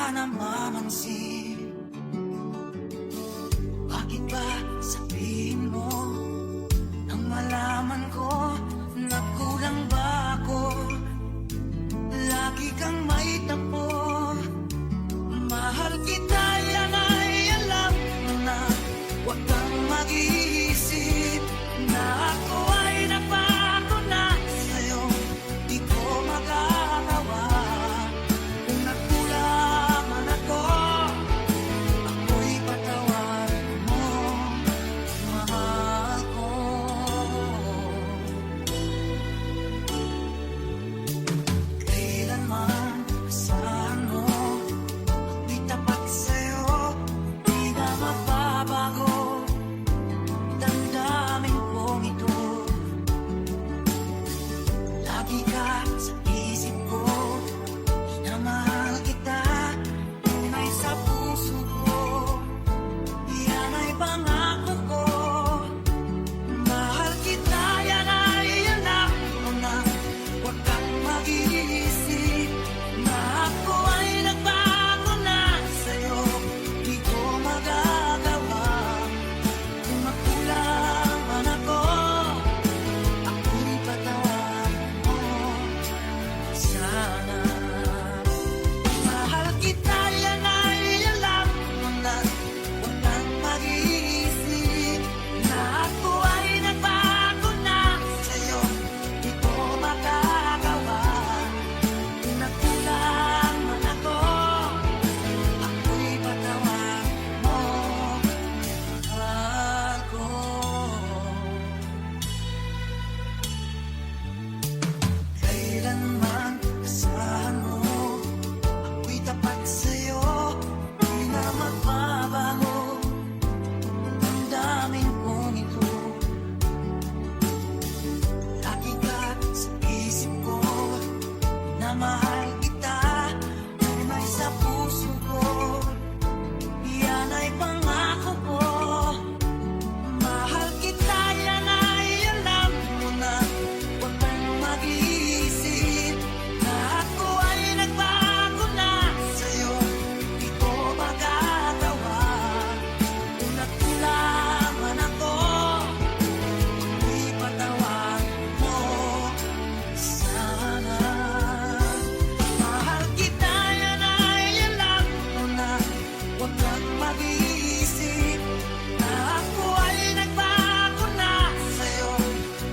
sana mamansin. Bakit ba sabihin mo nang malaman ko na kulang ba ako? Lagi kang may tapo. Mahal kita, yan ay alam mo na. Huwag kang mag-iisip na ako ay napako na sa'yo. Di ko magagawa. Kung nagkulang man ako, ako'y patawarin mo, mahal ko. Kailanman asahan mo, ako'y tapat sa'yo, di na mababago. Damdamin kong ito, lagi ka sa isip ko. Minamahal kita, tunay sa puso ko. Yan ay pangako ko. Mahal kita, yan ay alam mo na. Huwag kang mag-iisip na ako ay nagbago na sa'yo. Di ko magagawa. Kung makulang man ako, ako'y patawarin mo, sana. Mahal kita, yan ay alam mo na. Huwag kang mag-iisip na ako ay nagbago na sa'yo. Di ko magagawa. Kung nagkulang man ako, ako'y patawarin mo, mahal ko. Kailanman asahan mo, ako'y tapat sa'yo, di na magbabago. Damdamin kong ito, lagi ka sa isip ko. Na mahal kita, tunay sa puso ko. Yan ay pangako ko. Mahal kita, yan ay alam mo na. Huwag kang mag-iisip na ako ay nagbago na sa'yo. Di ko magagawa. Kung nagkulang man ako, ako'y patawarin mo, sana. Mahal kita, yan ay alam mo na. Huwag kang mag-iisip na ako ay nagbago na sa'yo.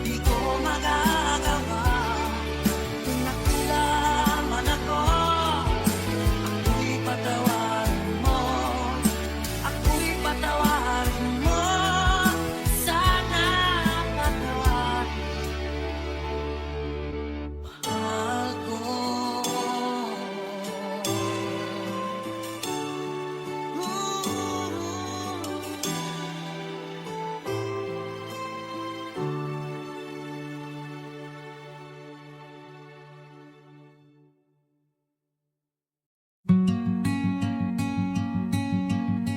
Di ko magagawa. Kung nagkulang man ako, ako'y patawarin mo. Ako'y patawarin mo, sana patawarin, mahal ko.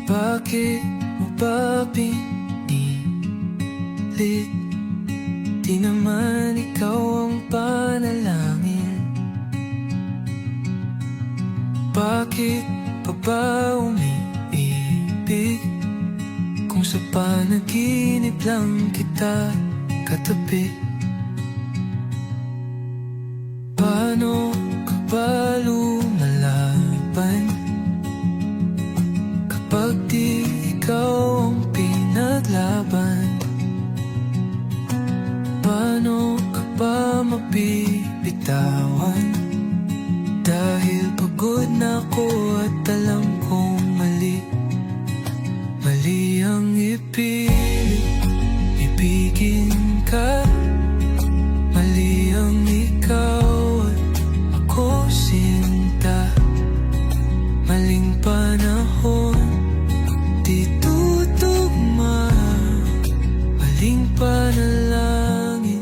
Bakit mo ba pinilit? Di naman ikaw ang panalangin. Bakit pa ba umiibig kung sa panaginip lang kita katabi? Paano ka ba lumalaban kapag di ikaw ang pinaglaban? Paano ka ba mabibitawan? Dahil pagod na ako at alam kong mali. Mali ang ipilit ibigin ka. Mali ang ikaw at ako sinta. Maling panahon, di tutugma. Maling panalangin,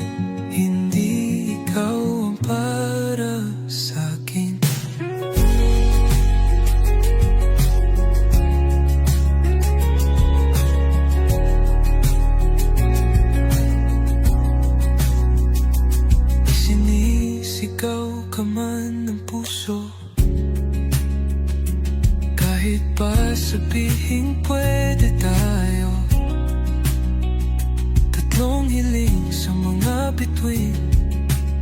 hindi ikaw ang para sa'kin. Isinisigaw ka man ng puso, Kahit pa sabihin pwede tayo, tatlong hiling sa mga bituin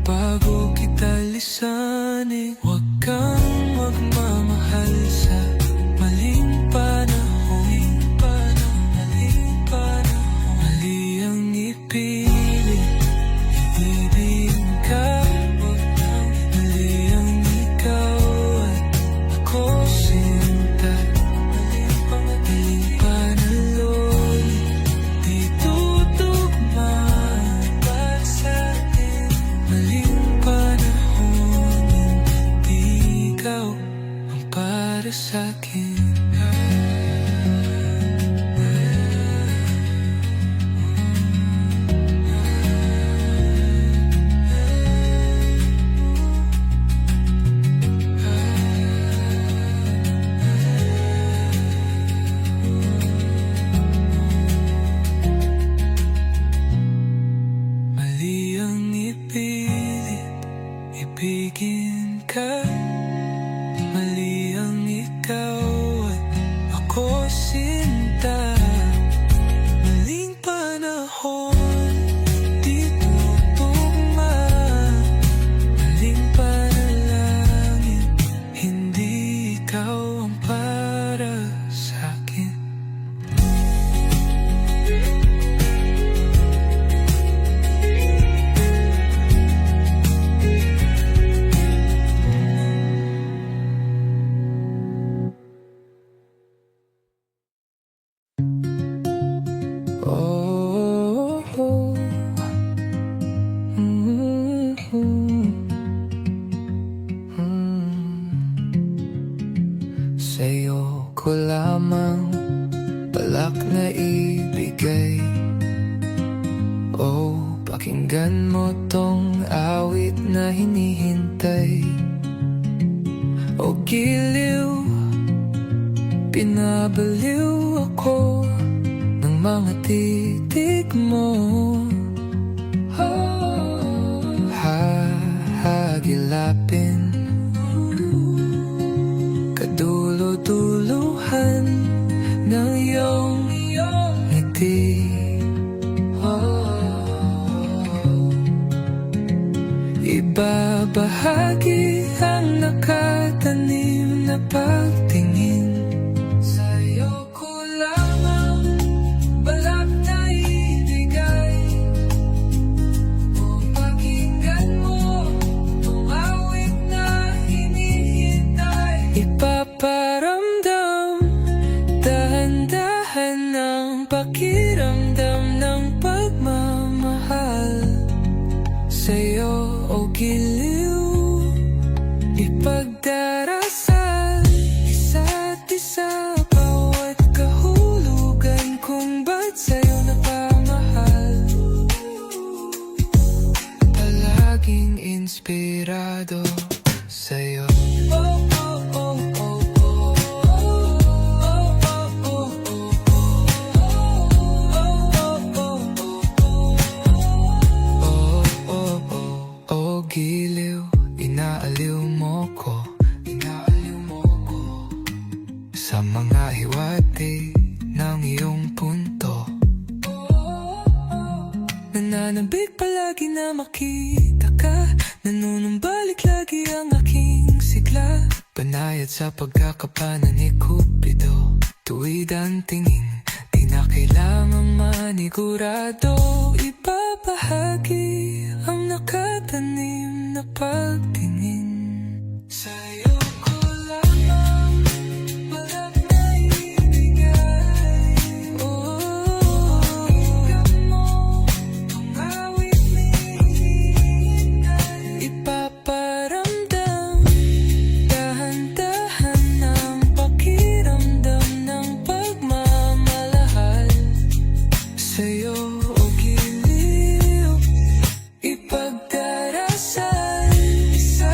bago kita lisanin. Huwag kang magmamahal sa maling panahon. Maling panahon. Mali ang ipilit, ibibigin ka. Mali ang ikaw at ako sinta. Maling panalon, di tutugma para sa'kin. Maling panahon, hindi ikaw ang para sa'kin. Mali ang ipilit, ibigin ka. Mali ang ikaw at ako sinta. Maling panahon, di tutugma. Maling panalangin, hindi ikaw ang para sa'kin. Oh, oh. Sa'yo ko lamang balak na ibigay. Oh, pakinggan mo tong awit na hinihintay. Oh, giliw, pinabaliw ako ng mga titig mo. Hahagilapin, kadulo-duluhan ng iyong ngiti. Ibabahagi ang nakatanim na pagtingin. Sa'yo ko lamang balak na ibigay. O pakinggan mo tong awit na hinihintay. Ipaparamdam dahan-dahan ang pakiramdam ng pagmamahal. Sa'yo, o giliw, ipagdarasal isa't isa. Bawat kahulugan kung ba't sa'yo napamahal. Palaging inspirado sa'yo. Oh, oh, oh, oh, oh. Oh, giliw, inaaliw mo ko. Sa mga hiwati ng iyong punto. Nananabik palagi na makita ka. Nanunumbalik lagi ang aking sigla. Banayad sa pagkakapanan ni Cupido. Tuwid ang tingin, di na kailangang manigurado. Ibabahagi ang nakatanim na pagtingin. Sa'yo ko lamang balak na ibigay. Oh, pakinggan mo ang awit na hinihintay. Ipaparamdam dahan-dahan ang pakiramdam ng pagmamahal. Sa'yo, o giliw, ipagdarasal isa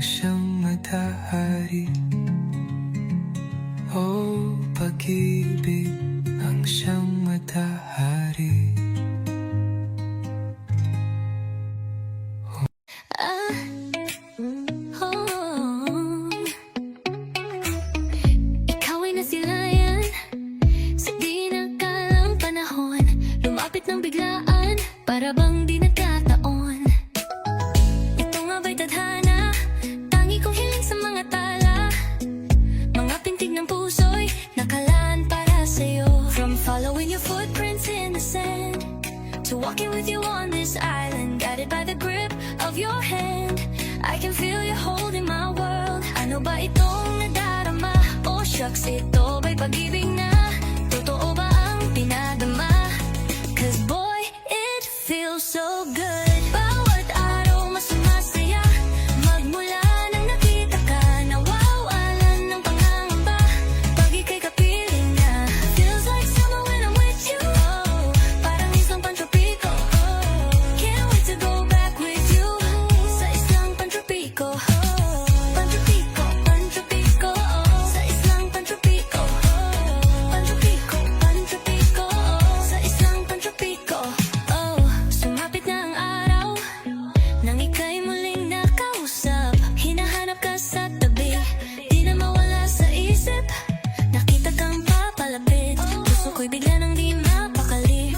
siyang matahari. Oh, pag-ibig ang siyang matahari. Ikaw ay nasilayan sa di nakalang panahon. Lumapit ng biglaan, para bang di nagkataon. Ito nga ba'y tadhana, tangi kong hiling sa mga tala. Mga pintig ng puso'y nakalaan para sa'yo. From following your footprints in the sand to walking with you on this island, guided by the grip of your hand. I can feel you holding my world. Ano ba itong nadarama? Oh shucks, ito ba'y pag-ibig na? Totoo ba ang pinadama? 'Cause boy, it feels so good. Bawat araw mas sumasaya, magmula nang nakita ka, nawawalan ng pangangamba. Pag ika'y kapiling na, feels like summer when I'm with you. Oh, parang isang pantropiko. Oh, can't wait to go back with you sa islang pantropiko. Oh, pantropiko, pantropiko. Oh, sa islang pantropiko. Oh, pantropiko, pantropiko. Oh, sa islang pantropiko. Oh, sumapit na ang araw nang ika'y muling nakausap. Hinahanap ka sa tabi, di na mawala sa isip. Nakita kang papalapit, puso ko'y bigla nang di mapakali.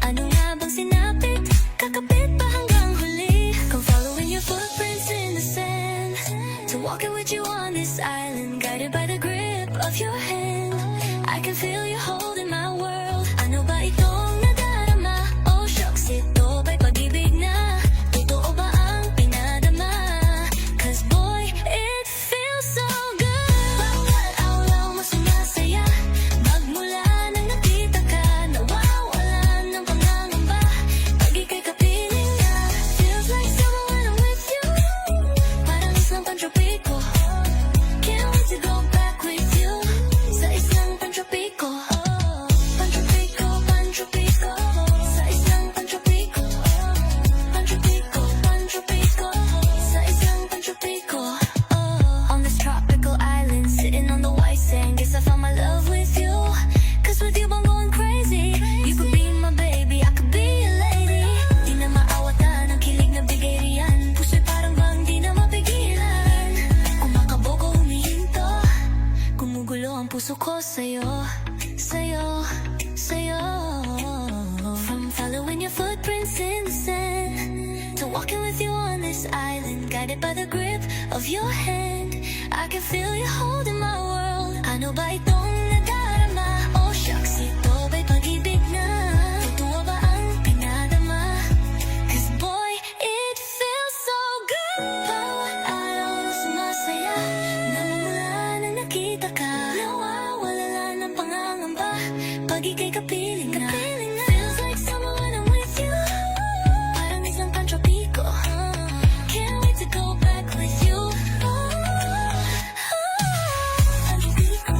Ano nga bang sinapit? Kakapit pa hanggang huli. Come following your footprints in the sand, to walking with you on this island, guided by the grip of your hand. I can feel you holding my world. Ano ba itong nadarama? Oh shucks, ito ba'y pag-ibig na? Totoo ba ang pinadama? 'Cause boy, it feels so good. Bawat araw mas sumasaya, magmula nang nakita ka, nawawalan ng pangangamba. Pag ika'y kapiling na, feels like summer when I'm with you. Parang isang pantropiko. Can't wait to go back with you sa islang pantropiko. Oh, pantropiko, pantropiko. Sa islang pantropiko. Pantropiko, pantropiko. Sa islang pantropiko. Oh, on this tropical island, sitting on the white sand, guess I found my love with you. 'Cause with you I'm going crazy. You could be my baby, I could be a lady. Di na maawatan ang kilig na bigay riyan. Puso'y parang bang di na mapigilan. Kumakabog o humihinto, gumugulo ang puso ko sa'yo, sa'yo, sa'yo. From following your footprints in the sand, to walking with you on this island, guided by the grip of your hand. I can feel you holding my world. Ano ba itong nadarama? Oh shucks, ito ba'y pag-ibig na? Totoo ba ang pinadama? 'Cause boy, it feels so good. Bawat araw na sumasaya, namumula nang nakita ka, nawawala ng pangangamba. Pag ika'y kapiling na, feels like summer when I'm with you. Parang isang pantropiko. Can't wait to go back with you. Pantropiko.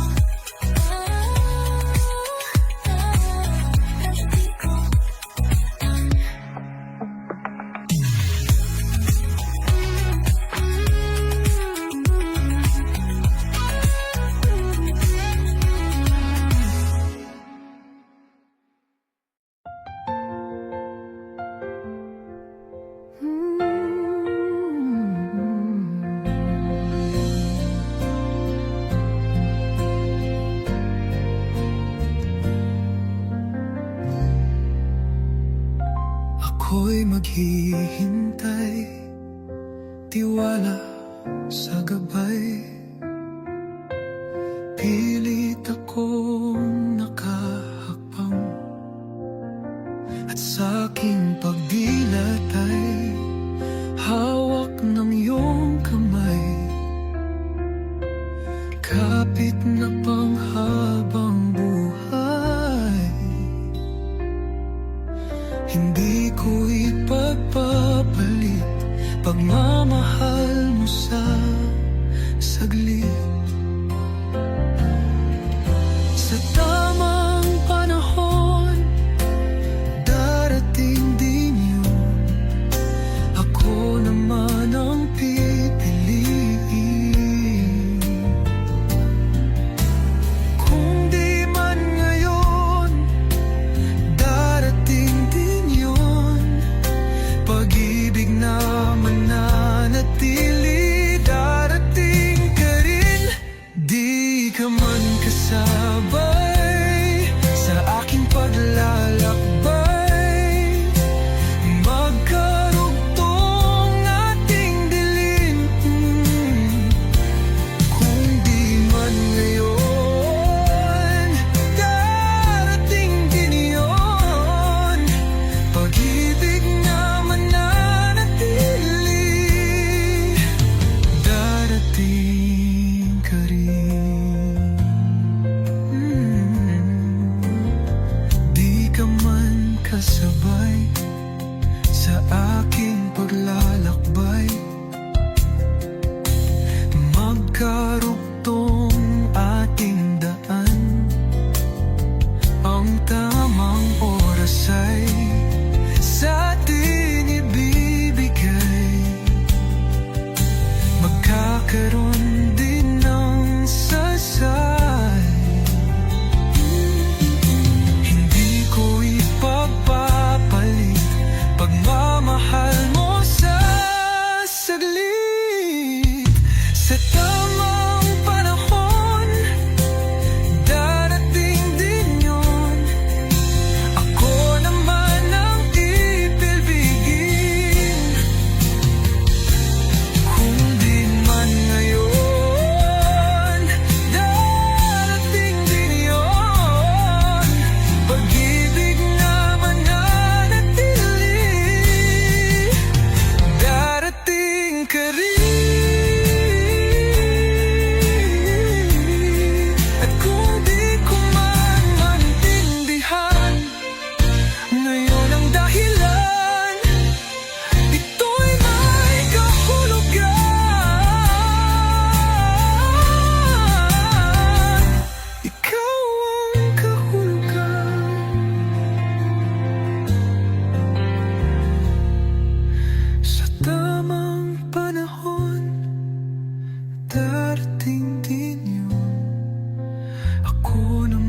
Pantropiko. Ako'y maghihintay, tiwala sa gabay. Pilit akong nakahakbang, at sa aking pagdilatay, hawak ng iyong kamay. Kapit na panghabang buhay, hindi ko ipagpapalit pagmamahal mo sa saglit. Sa tamang panahon, darating din yun. Ako naman ang ipilbigin. Kung di man ngayon, darating din yun. Pag-ibig na mananatili, darating ka rin. At kung di ko man maintindihan ngayon ang dahilan, ito'y may kahulugan. Ikaw ang kahulugan. Sa tamang panahon, darating din yun. Ako naman